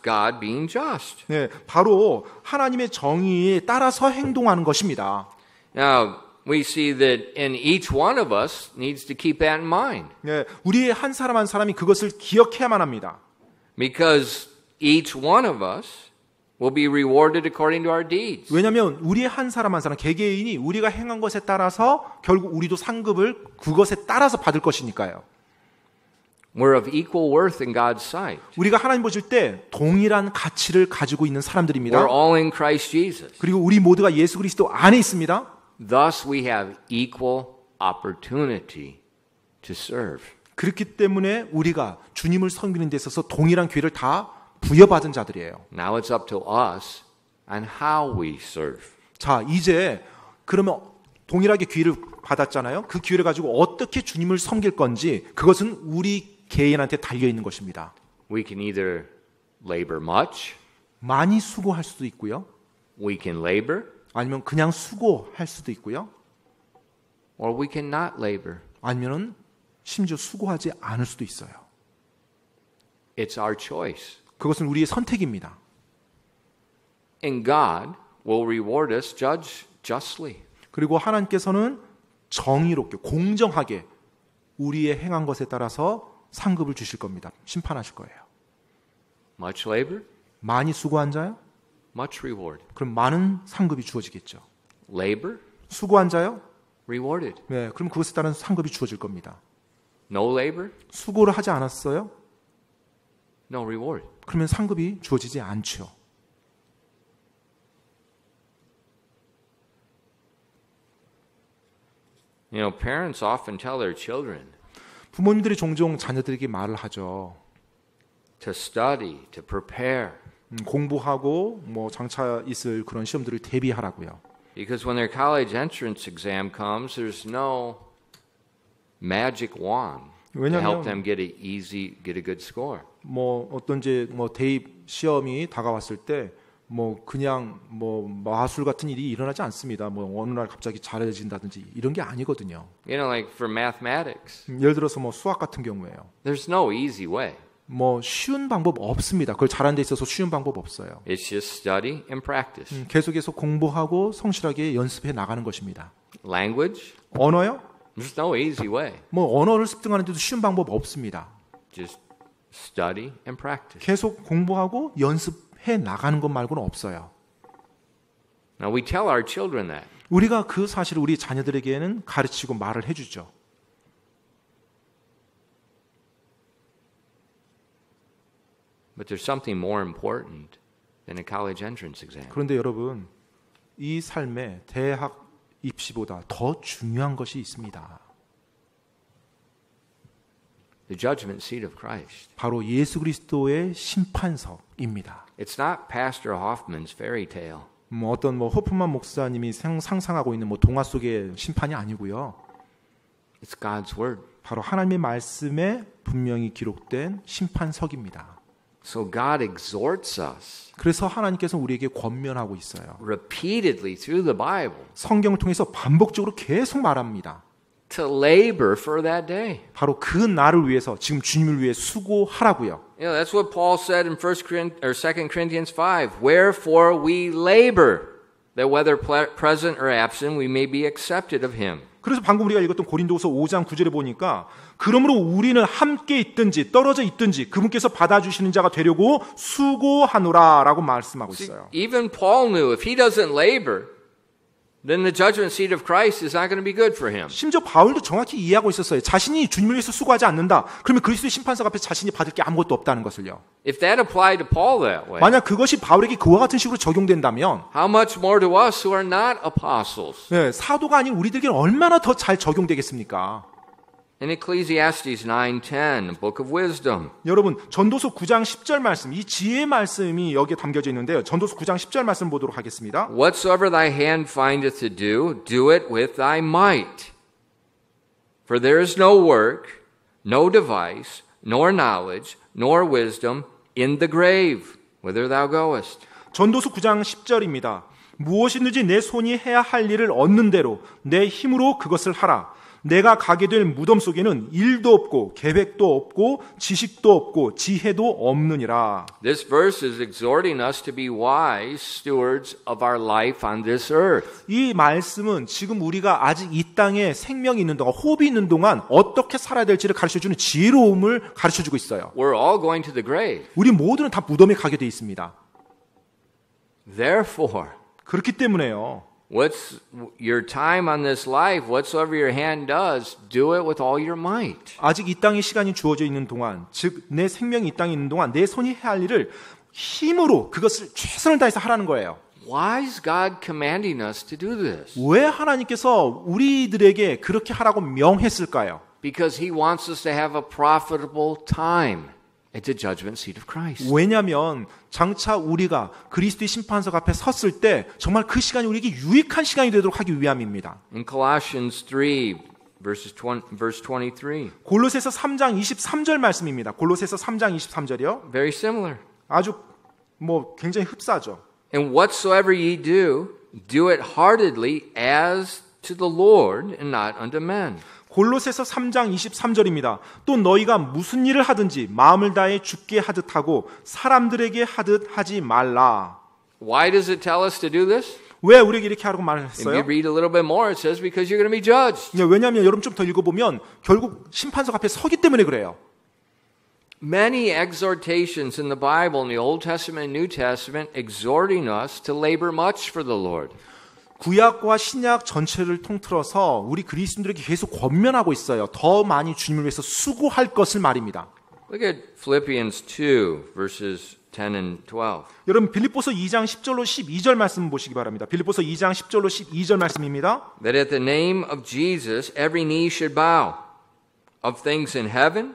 God being just. 네, 바로 하나님의 정의에 따라서 행동하는 것입니다. Now we see that in each one of us needs to keep that in mind. 네, 우리의 한 사람 한 사람이 그것을 기억해야만 합니다. Because each one of us will be rewarded according to our deeds. 왜냐하면 우리의 한 사람 한 사람 개개인이 우리가 행한 것에 따라서 결국 우리도 상급을 그것에 따라서 받을 것이니까요. We're of equal worth in God's sight. 우리가 하나님 보실 때 동일한 가치를 가지고 있는 사람들입니다. We're all in Christ Jesus. 그리고 우리 모두가 예수 그리스도 안에 있습니다. Thus we have equal opportunity to serve. 그렇기 때문에 우리가 주님을 섬기는 데 있어서 동일한 기회를 다 부여받은 자들이에요. Now it's up to us on how we serve. 자, 이제 그러면 동일하게 기회를 받았잖아요. 그 기회를 가지고 어떻게 주님을 섬길 건지 그것은 우리 개인한테 달려 있는 것입니다. We can either labor much, 많이 수고할 수도 있고요. we can labor, 아니면 그냥 수고할 수도 있고요. or we can not labor. 아니면은 심지어 수고하지 않을 수도 있어요. It's our choice. 그것은 우리의 선택입니다. And God will reward us justly. 그리고 하나님께서는 정의롭게 공정하게 우리의 행한 것에 따라서 상급을 주실 겁니다. 심판하실 거예요. Much labor, 많이 수고한 자요? much reward. 그럼 많은 상급이 주어지겠죠. Labor, 수고한 자요? rewarded. 네, 그럼 그것에 따른 상급이 주어질 겁니다. No labor, 수고를 하지 않았어요? no reward. 그러면 상급이 주어지지 않죠. You know, parents often tell their children 부모님들이 종종 자녀들에게 말을 하죠. to study, to prepare. 공부하고 뭐 장차 있을 그런 시험들을 대비하라고요. Because when their college entrance exam comes, there's no magic wand to help them get a good score. 뭐 어떤지 뭐 대입 시험이 다가왔을 때 뭐 그냥 뭐 마술 같은 일이 일어나지 않습니다. 뭐 어느 날 갑자기 잘해진다든지 이런 게 아니거든요. You know, like for mathematics, 예를 들어서 뭐 수학 같은 경우에요. there's no easy way. 뭐 쉬운 방법 없습니다. 그걸 잘하는 데 있어서 쉬운 방법 없어요. It's just study and practice. 계속해서 공부하고 성실하게 연습해 나가는 것입니다. Language, 언어요? there's no easy way. 뭐 언어를 습득하는 데도 쉬운 방법 없습니다. Just study and practice. 계속 공부하고 연습해 나가는 것 말고는 없어요. Now we tell our children that. 우리가 그 사실을 우리 자녀들에게는 가르치고 말을 해주죠. But there's something more important than a college entrance exam. 그런데 여러분, 이 삶에 대학 입시보다 더 중요한 것이 있습니다. The judgment seat of Christ. 바로 예수 그리스도의 심판석입니다. It's not Pastor Hoffman's fairy tale. 뭐 어떤 뭐 호프만 목사님이 상상하고 있는 뭐 동화 속의 심판이 아니고요. It's God's word. 바로 하나님의 말씀에 분명히 기록된 심판석입니다. So God exhorts us 그래서 하나님께서 우리에게 권면하고 있어요. repeatedly through the Bible 성경을 통해서 반복적으로 계속 말합니다. to labor for that day. 바로 그 날을 위해서 지금 주님을 위해 수고하라고요. You know, that's what Paul said in 2 Corinthians 5. Wherefore we labor, that whether present or absent, we may be accepted of him. 그래서 방금 우리가 읽었던 고린도후서 5장 9절에 보니까 그러므로 우리는 함께 있든지 떨어져 있든지 그분께서 받아주시는 자가 되려고 수고하노라라고 말씀하고 있어요. Even Paul knew if he doesn't labor, then the judgment seat of Christ is not going to be good for him. 심지어 바울도 정확히 이해하고 있었어요. 자신이 주님을 위해서 수고하지 않는다. 그러면 그리스도의 심판석 앞에 자신이 받을 게 아무것도 없다는 것을요. If that applied to Paul that way, 만약 그것이 바울에게 그와 같은 식으로 적용된다면 how much more to us who are not apostles? 네, 사도가 아닌 우리들에게는 얼마나 더 잘 적용되겠습니까? In Ecclesiastes 9:10, the book of wisdom. 여러분 전도서 9장 10절 말씀, 이 지혜의 말씀이 여기에 담겨져 있는데요. 전도서 9장 10절 말씀 보도록 하겠습니다. Whatsoever thy hand findeth to do, do it with thy might. For there is no work, no device, nor knowledge, nor wisdom in the grave, whither thou goest. 전도서 9장 10절입니다. 무엇이든지 내 손이 해야 할 일을 얻는 대로 내 힘으로 그것을 하라. 내가 가게 될 무덤 속에는 일도 없고 계획도 없고 지식도 없고 지혜도 없느니라. This verse is exhorting us to be wise stewards of our life on this earth. 이 말씀은 지금 우리가 아직 이 땅에 생명이 있는 동안, 호흡이 있는 동안 어떻게 살아야 될지를 가르쳐주는 지혜로움을 가르쳐주고 있어요. We're all going to the grave. 우리 모두는 다 무덤에 가게 돼 있습니다. Therefore, 그렇기 때문에요. what's your time on this life, whatsoever your hand does, do it with all your might. 아직 이 땅에 시간이 주어져 있는 동안, 즉 내 생명이 이 땅에 있는 동안 내 손이 해야 할 일을 힘으로 그것을 최선을 다해서 하라는 거예요. Why is God commanding us to do this? 왜 하나님께서 우리들에게 그렇게 하라고 명했을까요? Because he wants us to have a profitable time. at the judgment seat of Christ. 왜냐하면 장차 우리가 그리스도의 심판석 앞에 섰을 때 정말 그 시간이 우리에게 유익한 시간이 되도록 하기 위함입니다. In Colossians 3, verse 23, 골로새서 3장 23절 말씀입니다. 골로새서 3장 23절이요. very similar. 아주 굉장히 흡사하죠. And whatsoever ye do, do it heartedly as to the Lord and not unto men. 골로새서 3장 23절입니다. 또 너희가 무슨 일을 하든지 마음을 다해 주께 하듯 하고 사람들에게 하듯 하지 말라. Why does it tell us to do this? 왜 우리에게 이렇게 하라고 말을 If you 했어요? read a little bit more, it says because you're going to be judged. 왜냐하면 여러분 좀 더 읽어보면 결국 심판석 앞에 서기 때문에 그래요. Many exhortations in the Bible, in the Old Testament and New Testament, exhorting us to labor much for the Lord. 구약과 신약 전체를 통틀어서 우리 그리스도인들에게 계속 권면하고 있어요. 더 많이 주님을 위해서 수고할 것을 말입니다. Look at Philippians 2, verses 10 and 12. 여러분 빌립보서 2장 10절로 12절 말씀 보시기 바랍니다. 빌립보서 2장 10절로 12절 말씀입니다. That at the name of Jesus every knee should bow, of things in heaven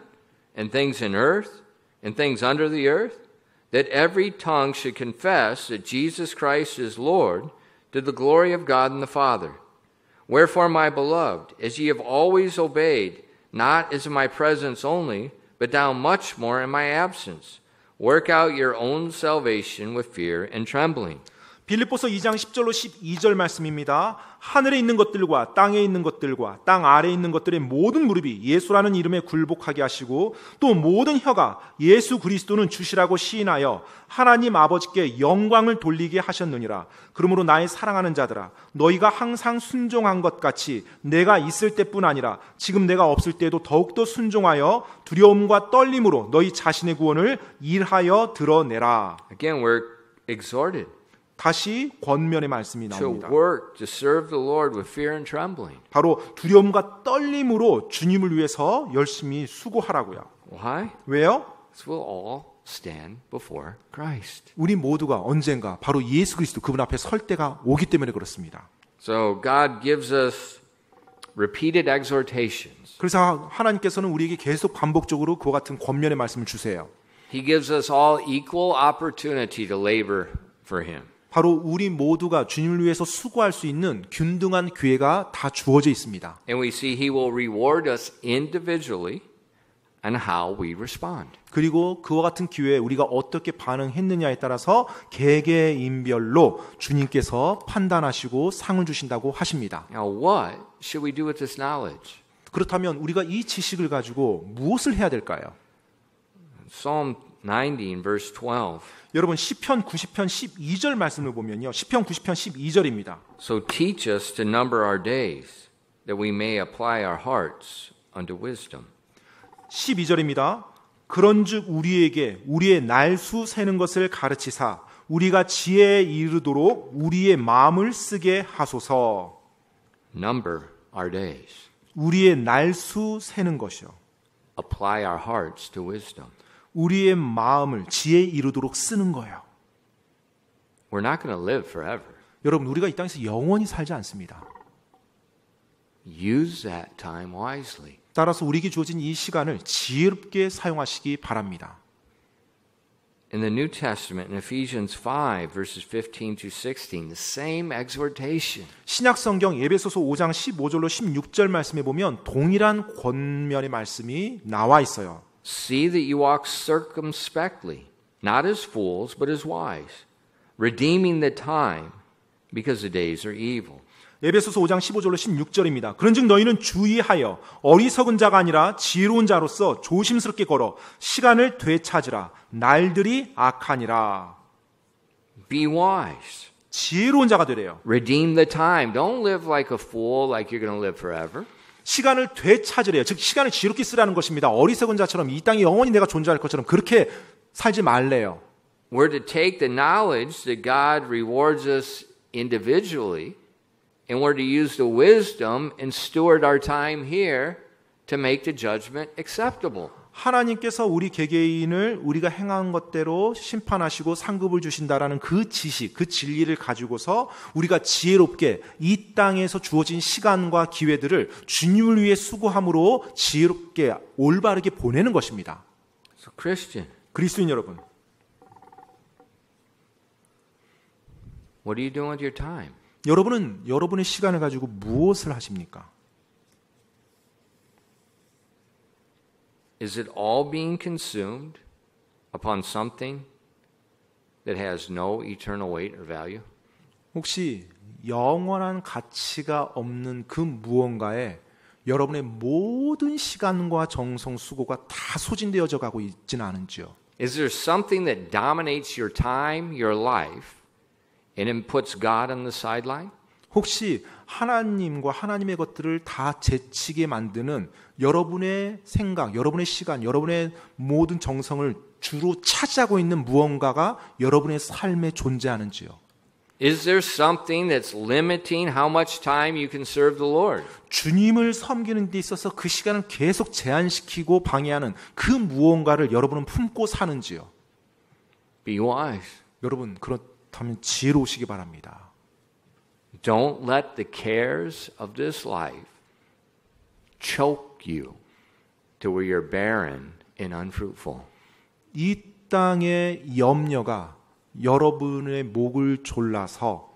and things in earth and things under the earth, that every tongue should confess that Jesus Christ is Lord, to the glory of God and the Father. Wherefore, my beloved, as ye have always obeyed, not as in my presence only, but now much more in my absence, work out your own salvation with fear and trembling. 빌립보서 2장 10절로 12절 말씀입니다. 하늘에 있는 것들과 땅에 있는 것들과 땅 아래에 있는 것들의 모든 무릎이 예수라는 이름에 굴복하게 하시고 또 모든 혀가 예수 그리스도는 주시라고 시인하여 하나님 아버지께 영광을 돌리게 하셨느니라. 그러므로 나의 사랑하는 자들아, 너희가 항상 순종한 것 같이 내가 있을 때뿐 아니라 지금 내가 없을 때도 더욱더 순종하여 두려움과 떨림으로 너희 자신의 구원을 일하여 드러내라. Again, we're exhorted 다시 권면의 말씀이 to 나옵니다. work to serve the Lord with fear and trembling. 바로 두려움과 떨림으로 주님을 위해서 열심히 수고하라고요. Why? 왜요? Because we'll all stand before Christ. 우리 모두가 언젠가 바로 예수 그리스도 그분 앞에 설 때가 오기 때문에 그렇습니다. So God gives us repeated exhortations. 그래서 하나님께서는 우리에게 계속 반복적으로 그와 같은 권면의 말씀을 주세요. He gives us all equal opportunity to labor for Him. 바로 우리 모두가 주님을 위해서 수고할 수 있는 균등한 기회가 다 주어져 있습니다. And we see He will reward us individually and how we respond. 그리고 그와 같은 기회에 우리가 어떻게 반응했느냐에 따라서 개개인별로 주님께서 판단하시고 상을 주신다고 하십니다. Now, what should we do with this knowledge? 그렇다면 우리가 이 지식을 가지고 무엇을 해야 될까요? Psalm 19, verse 12. 여러분 시편 90편 12절 말씀을 보면요. 시편 90편 12절입니다. So teach us to number our days, that we may apply our hearts unto wisdom. 12절입니다. 그런즉 우리에게 우리의 날수 세는 것을 가르치사 우리가 지혜에 이르도록 우리의 마음을 쓰게 하소서. Number our days. 우리의 날수 세는 것이요. Apply our hearts to wisdom. 우리의 마음을 지혜에 이르도록 쓰는 거예요. We're not going to live forever. 여러분 우리가 이 땅에서 영원히 살지 않습니다. Use that time wisely. 따라서 우리에게 주어진 이 시간을 지혜롭게 사용하시기 바랍니다. In the New Testament, in Ephesians 5, verses 15 to 16, the same exhortation. 신약 성경 에베소서 5장 15절로 16절 말씀에 보면 동일한 권면의 말씀이 나와 있어요. See that you walk circumspectly, not as fools, but as wise, redeeming the time, because the days are evil. 에베소서 5장 15절로 16절입니다. 그런즉 너희는 주의하여 어리석은 자가 아니라 지혜로운 자로서 조심스럽게 걸어 시간을 되찾으라. 날들이 악하니라. Be wise. 지혜로운 자가 되래요. Redeem the time. Don't live like a fool, like you're going to live forever. 시간을 되찾으래요. 즉 시간을 지혜롭게 쓰라는 것입니다. 어리석은 자처럼 이 땅에 영원히 내가 존재할 것처럼 그렇게 살지 말래요. We're to take the knowledge that God rewards us individually, and we're to use the wisdom and steward our time here to make the judgment acceptable. 하나님께서 우리 개개인을 우리가 행한 것대로 심판하시고 상급을 주신다라는 그 지식, 그 진리를 가지고서 우리가 지혜롭게 이 땅에서 주어진 시간과 기회들을 주님을 위해 수고함으로 지혜롭게 올바르게 보내는 것입니다. So Christian, 그리스도인 여러분, what are you doing with your time? 여러분은 여러분의 시간을 가지고 무엇을 하십니까? Is it all being consumed upon something that has no eternal weight or value? 혹시 영원한 가치가 없는 그 무언가에 여러분의 모든 시간과 정성, 수고가 다 소진되어져 가고 있지는 않은지요? Is there something that dominates your time, your life, and then puts God on the sideline? 혹시 하나님과 하나님의 것들을 다 제치게 만드는 여러분의 생각, 여러분의 시간, 여러분의 모든 정성을 주로 차지하고 있는 무언가가 여러분의 삶에 존재하는지요? Is there something that's limiting how much time you can serve the Lord? 주님을 섬기는 데 있어서 그 시간을 계속 제한시키고 방해하는 그 무언가를 여러분은 품고 사는지요? Be wise. 여러분 그렇다면 지혜로우시기 바랍니다. Don't let the cares of this life choke you to where you're barren and unfruitful. 이 땅의 염려가 여러분의 목을 졸라서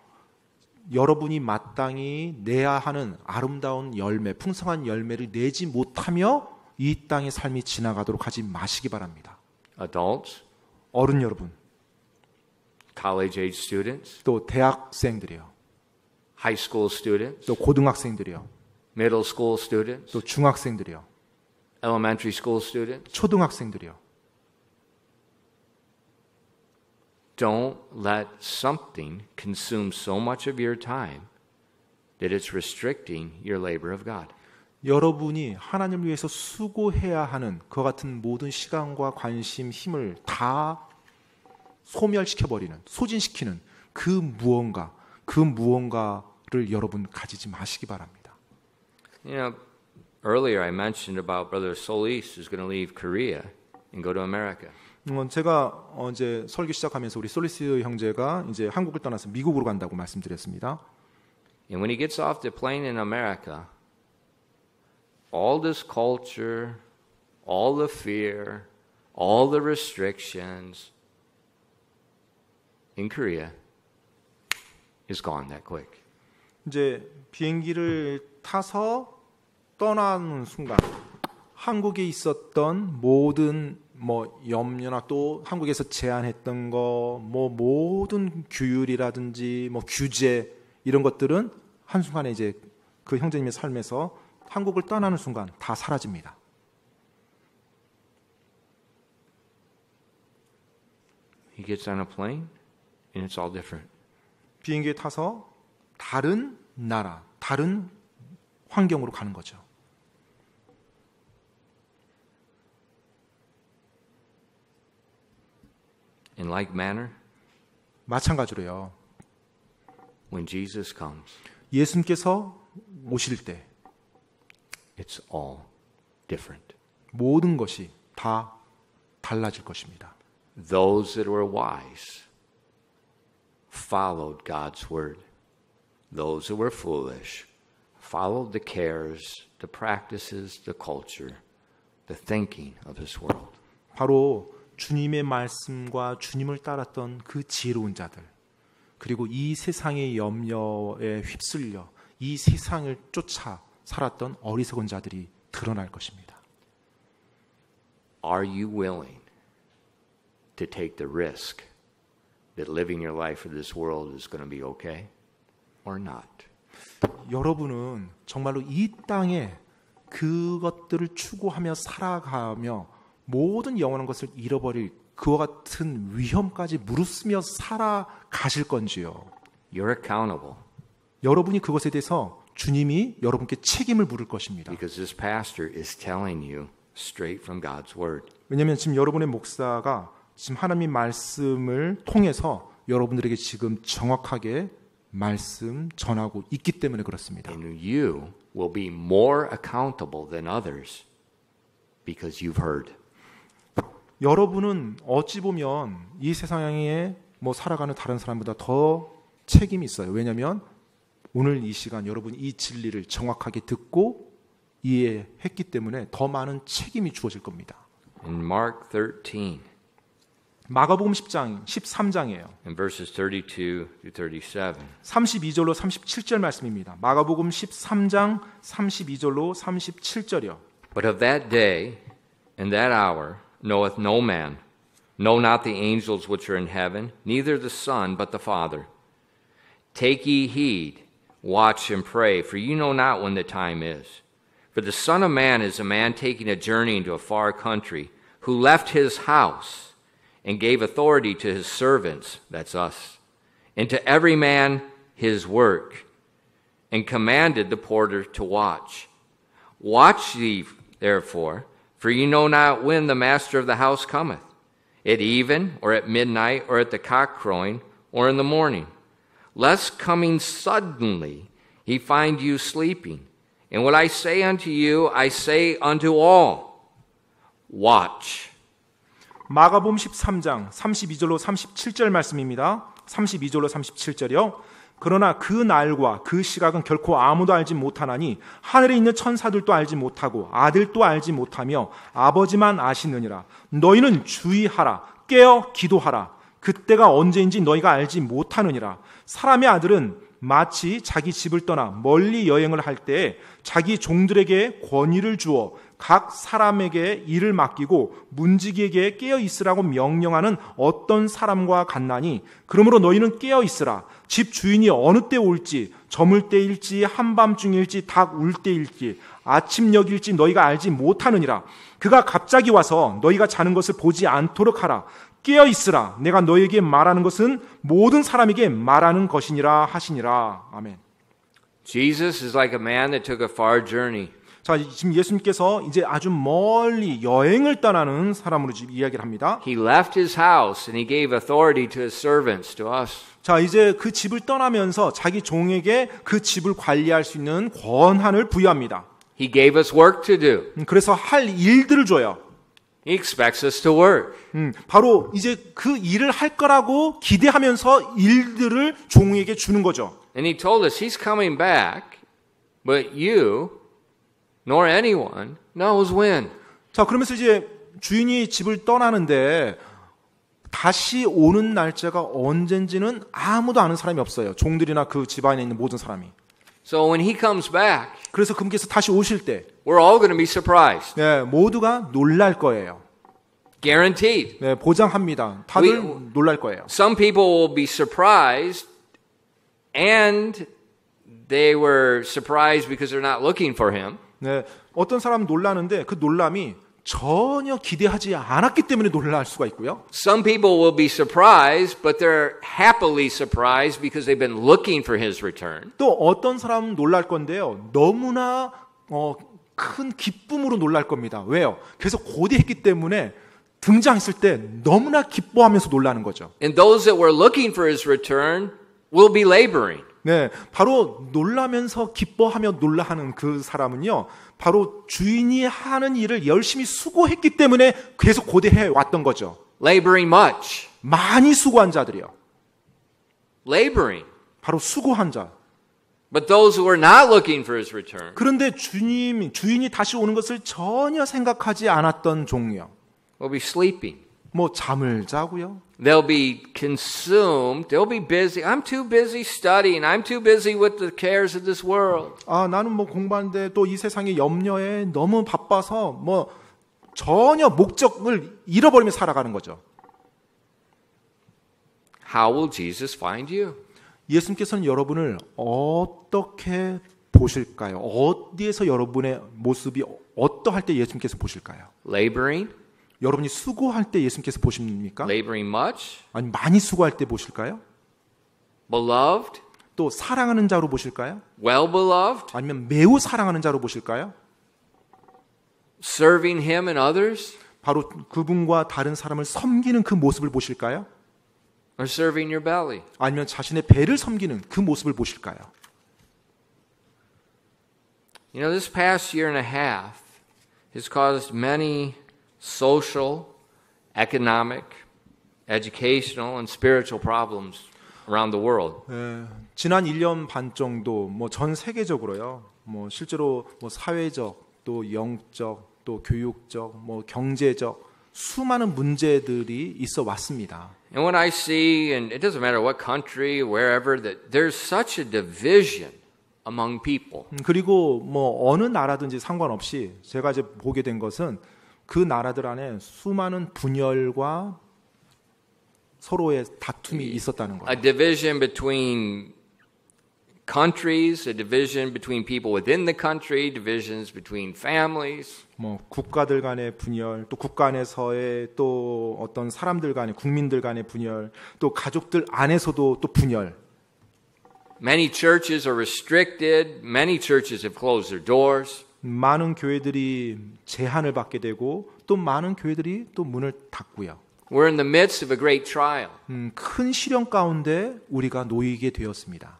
여러분이 마땅히 내야 하는 아름다운 열매, 풍성한 열매를 내지 못하며 이 땅의 삶이 지나가도록 하지 마시기 바랍니다. Adults, 어른 여러분, college age students, 또 대학생들이요, high school students, 또 고등학생들이요, middle school students, 또 중학생들이요, elementary school students. 초등학생들이요. Don't let something consume so much of your time that it's restricting your labor of God. 여러분이 하나님을 위해서 수고해야 하는 그와 같은 모든 시간과 관심, 힘을 다 소멸시켜버리는, 소진시키는 그 무언가를 여러분 가지지 마시기 바랍니다. You know, earlier I mentioned about Brother Solis who's going to leave Korea and go to America. 제가 이제 설교 시작하면서 우리 솔리스 형제가 이제 한국을 떠나서 미국으로 간다고 말씀드렸습니다. And when he gets off the plane in America, all this culture, all the fear, all the restrictions in Korea is gone that quick. 이제 비행기를 타서 떠나는 순간 한국에 있었던 모든 염려나 또 한국에서 제안했던 거 모든 규율이라든지 규제 이런 것들은 한순간에 이제 그 형제님의 삶에서 한국을 떠나는 순간 다 사라집니다. He gets on a plane and it's all different. 비행기에 타서 다른 나라, 다른 환경으로 가는 거죠. In like manner, 마찬가지로요. when Jesus comes, 예수님께서 오실 때 it's all different. 모든 것이 다 달라질 것입니다. Those that were wise followed God's word. Those that were foolish followed the cares, the practices, the culture, the thinking of this world. 바로 주님의 말씀과 주님을 따랐던 그 지혜로운 자들, 그리고 이 세상의 염려에 휩쓸려 이 세상을 쫓아 살았던 어리석은 자들이 드러날 것입니다. Are you willing to take the risk that living your life for this world is going to be okay or not? 여러분은 정말로 이 땅에 그것들을 추구하며 살아가며 모든 영원한 것을 잃어버릴 그와 같은 위험까지 무릅쓰며 살아가실 건지요. You're accountable 여러분이 그것에 대해서 주님이 여러분께 책임을 물을 것입니다. because this pastor is telling you straight from God's word. 왜냐하면 지금 여러분의 목사가 지금 하나님의 말씀을 통해서 여러분들에게 지금 정확하게 말씀 전하고 있기 때문에 그렇습니다. And you will be more accountable than others because you've heard. 여러분은 어찌 보면 이 세상에 살아가는 다른 사람보다 더 책임이 있어요. 왜냐하면 오늘 이 시간 여러분이 이 진리를 정확하게 듣고 이해했기 때문에 더 많은 책임이 주어질 겁니다. in Mark 13 마가복음 13장이에요. in verses 32 to 37. 32절로 37절 말씀입니다. 마가복음 13장 32절로 37절이요. But of that day and that hour knoweth no man, no not the angels which are in heaven, neither the Son, but the Father. Take ye heed, watch and pray, for you know not when the time is. For the Son of Man is a man taking a journey into a far country, who left his house and gave authority to his servants, that's us, and to every man his work, and commanded the porter to watch. Watch ye, therefore, for ye know not when the master of the house cometh, at even, or at midnight, or at the cock crowing, or in the morning, lest coming suddenly he find you sleeping. And what I say unto you, I say unto all, watch. 마가복음 13장 32절로 37절 말씀입니다. 32절로 37절이요. 그러나 그 날과 그 시각은 결코 아무도 알지 못하나니 하늘에 있는 천사들도 알지 못하고 아들도 알지 못하며 아버지만 아시느니라. 너희는 주의하라. 깨어 기도하라. 그때가 언제인지 너희가 알지 못하느니라. 사람의 아들은 마치 자기 집을 떠나 멀리 여행을 할 때에 자기 종들에게 권위를 주어 각 사람에게 일을 맡기고 문지기에게 깨어 있으라고 명령하는 어떤 사람과 같나니 그러므로 너희는 깨어 있으라. 집 주인이 어느 때 올지 저물 때일지 한밤중일지 닭 울 때일지 아침녘일지 너희가 알지 못하느니라. 그가 갑자기 와서 너희가 자는 것을 보지 않도록 하라. 깨어 있으라. 내가 너희에게 말하는 것은 모든 사람에게 말하는 것이니라 하시니라. 아멘. Jesus is like a man that took a far journey. 자, 지금 예수님께서 이제 아주 멀리 여행을 떠나는 사람으로 지금 이야기를 합니다. He left his house and he gave authority to his servants, to us. 자, 이제 그 집을 떠나면서 자기 종에게 그 집을 관리할 수 있는 권한을 부여합니다. He gave us work to do. 그래서 할 일들을 줘요. He expects us to work. 바로 이제 그 일을 할 거라고 기대하면서 일들을 종에게 주는 거죠. And he told us he's coming back, but you, nor anyone, knows when. 자, 그러면서 이제 주인이 집을 떠나는데 다시 오는 날짜가 언젠지는 아무도 아는 사람이 없어요. 종들이나 그 집안에 있는 모든 사람이. So when he comes back, 그래서 그분께서 다시 오실 때 we're all going to be surprised. 네, 모두가 놀랄 거예요. Guaranteed. 네, 보장합니다. 다들 놀랄 거예요. Some people will be surprised, and they were surprised because they're not looking for him. 네, 어떤 사람 놀라는데 그 놀람이 전혀 기대하지 않았기 때문에 놀랄 수가 있고요. Some people will be surprised, but they're happily surprised because they've been looking for his return. 또 어떤 사람은 놀랄 건데요. 너무나 큰 기쁨으로 놀랄 겁니다. 왜요? 계속 고대했기 때문에 등장했을 때 너무나 기뻐하면서 놀라는 거죠. And those that were looking for his return will be laboring. 네, 바로 놀라면서 기뻐하며 놀라하는 그 사람은요, 바로 주인이 하는 일을 열심히 수고했기 때문에 계속 고대해 왔던 거죠. Laboring much. 많이 수고한 자들이요. Laboring. 바로 수고한 자. But those who were not looking for his return 그런데 주인이 다시 오는 것을 전혀 생각하지 않았던 종이요. will be sleeping. 뭐 잠을 자고요. They'll be consumed. They'll be busy. I'm too busy studying. I'm too busy with the cares of this world. 아, 나는 뭐 공부하는데 또 이 세상의 염려에 너무 바빠서 뭐 전혀 목적을 잃어버리며 살아가는 거죠. How will Jesus find you? 예수님께서는 여러분을 어떻게 보실까요? 어디에서 여러분의 모습이 어떠할 때 예수님께서 보실까요? Laboring? 여러분이 수고할 때 예수님께서 보십니까? Laboring much? 아니 많이 수고할 때 보실까요? Beloved? 또 사랑하는 자로 보실까요? Well beloved? 아니면 매우 사랑하는 자로 보실까요? Serving him and others? 바로 그분과 다른 사람을 섬기는 그 모습을 보실까요? Or serving your belly? 아니면 자신의 배를 섬기는 그 모습을 보실까요? You know, this past year and a half has caused many social, economic, educational, and spiritual problems around the world. 지난 1년 반 정도 뭐 전 세계적으로요. 뭐 실제로 뭐 사회적 또 영적 또 교육적 뭐 경제적 수많은 문제들이 있어 왔습니다. And when I see, and it doesn't matter what country, wherever, that there's such a division among people. 그리고 뭐 어느 나라든지 상관없이 제가 이제 보게 된 것은 그 나라들 안에 수많은 분열과 서로의 다툼이 있었다는 거예요. A division between countries, a division between people within the country, divisions between families. 뭐 국가들 간의 분열, 또 국가 안에서의 또 어떤 사람들 간의 국민들 간의 분열, 또 가족들 안에서도 또 분열. Many churches are restricted. Many churches have closed their doors. 많은 교회들이 제한을 받게 되고 또 많은 교회들이 또 문을 닫고요. We're in the midst of a great trial. 큰 시련 가운데 우리가 놓이게 되었습니다.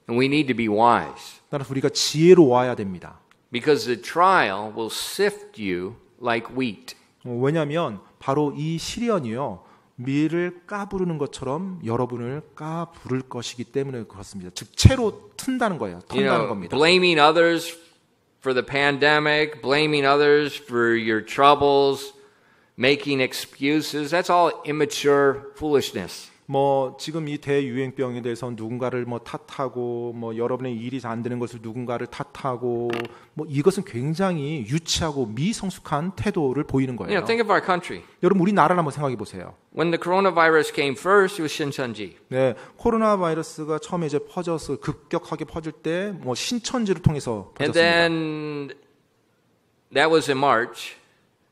And we need to be wise. 따라서 우리가 지혜로워야 됩니다. Because the trial will sift you like wheat. 왜냐하면 바로 이 시련이요. 밀을 까부르는 것처럼 여러분을 까부를 것이기 때문에 그렇습니다. 즉 채로 튼다는 거예요. You 턴다는 know, 겁니다. blaming others for the pandemic, blaming others for your troubles, making excuses, that's all immature foolishness. 뭐 지금 이 대유행병에 대해서 누군가를 뭐 탓하고 뭐 여러분의 일이 안 되는 것을 누군가를 탓하고 뭐 이것은 굉장히 유치하고 미성숙한 태도를 보이는 You 거예요. know, think of our country. 여러분 우리나라를 한번 생각해 보세요. When the coronavirus came first, it was 신천지. 네, 코로나 바이러스가 처음에 이제 퍼져서 급격하게 퍼질 때 뭐 신천지를 통해서 And 퍼졌습니다. then that was in March.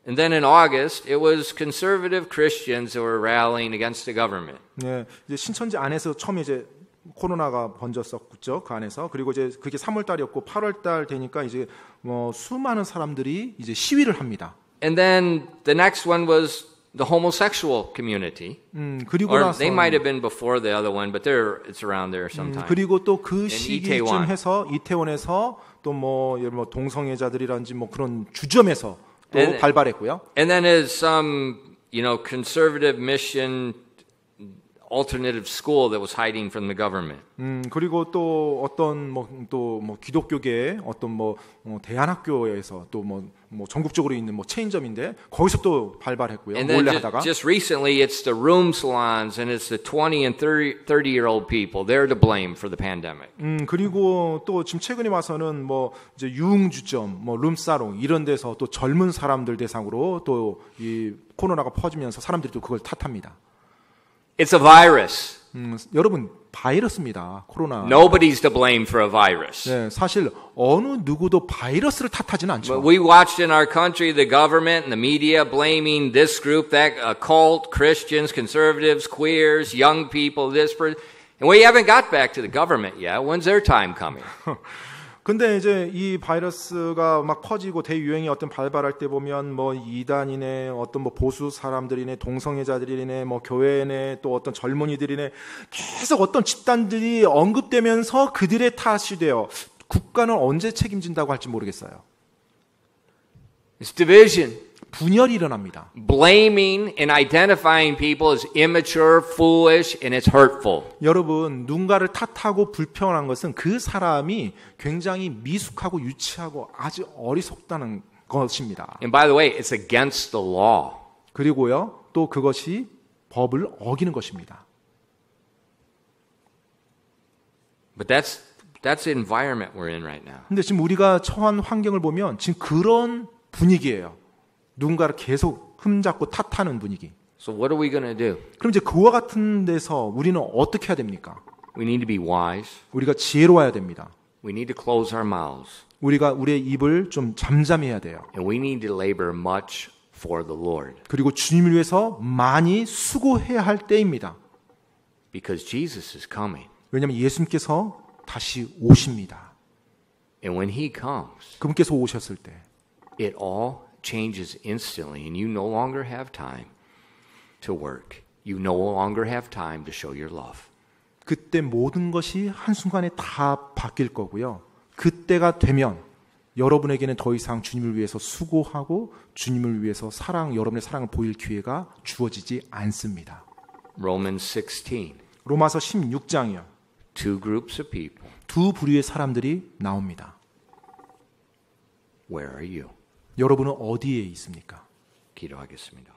And then in August, it was conservative Christians who were rallying against the government. 네, 이제 신천지 안에서 처음에 이제 코로나가 번졌었죠. 그 안에서. 그리고 이제 그게 3월 달이었고 8월 달 되니까 이제 뭐 수많은 사람들이 이제 시위를 합니다. And then the next one was the homosexual community. 그리고 Or 나서 they might have been before the other one, but it's around there sometime. 그리고 또 그 이태원. 시기쯤 해서 이태원에서 또 뭐 동성애자들이란지 뭐 그런 주점에서 또 And- 발발했고요. And then as some, conservative mission alternative school that was hiding from the government. 그리고 또 어떤 또 기독교계의 어떤 대안학교에서 또 전국적으로 있는 체인점인데 거기서 또 발발했고요. And then 몰래 하다가. just recently, it's the room salons and it's the 20 and 30-year-old people. They're to blame for the pandemic. 그리고 또 지금 최근에 와서는 이제 유흥주점, 룸사롱 이런 데서 또 젊은 사람들 대상으로 또 이 코로나가 퍼지면서 사람들이 또 그걸 탓합니다. It's a virus. 여러분 바이러스입니다. 코로나. Nobody's to blame for a virus. 네, 사실 어느 누구도 바이러스를 탓하지는 않죠. But we watched in our country the government and the media blaming this group, that cult, Christians, conservatives, queers, young people, this person. And we haven't got back to the government yet. When's their time coming? 근데 이제 이 바이러스가 막 퍼지고 대유행이 어떤 발발할 때 보면 이단이네, 어떤 보수 사람들이네, 동성애자들이네, 교회네, 또 어떤 젊은이들이네, 계속 어떤 집단들이 언급되면서 그들의 탓이 돼요. 국가는 언제 책임진다고 할지 모르겠어요. It's division. 분열이 일어납니다. Blaming and identifying people as immature, foolish, and it's hurtful. 여러분, 누군가를 탓하고 불평한 것은 그 사람이 굉장히 미숙하고 유치하고 아주 어리석다는 것입니다. And by the way, it's against the law. 그리고요, 또 그것이 법을 어기는 것입니다. But that's the environment we're in right now. 근데 지금 우리가 처한 환경을 보면 지금 그런 분위기예요. 누군가를 계속 흠잡고 탓하는 분위기. So what are we going to do? 그럼 이제 그와 같은 데서 우리는 어떻게 해야 됩니까? We need to be wise. 우리가 지혜로워야 됩니다. We need to close our mouths. 우리가 우리의 입을 좀 잠잠해야 돼요. And we need to labor much for the Lord. 그리고 주님을 위해서 많이 수고해야 할 때입니다. Because Jesus is coming. 왜냐하면 예수님께서 다시 오십니다. And when He comes, 그분께서 오셨을 때 it all changes instantly, and you no longer have time to work. You no longer have time to show your love. 그때 모든 것이 한순간에 다 바뀔 거고요. 그때가 되면 여러분에게는 더 이상 주님을 위해서 수고하고 주님을 위해서 여러분의 사랑을 보일 기회가 주어지지 않습니다. Romans 16. 로마서 16장이요. Two groups of people. 두 부류의 사람들이 나옵니다. Where are you? 여러분은 어디에 있습니까? 기도하겠습니다.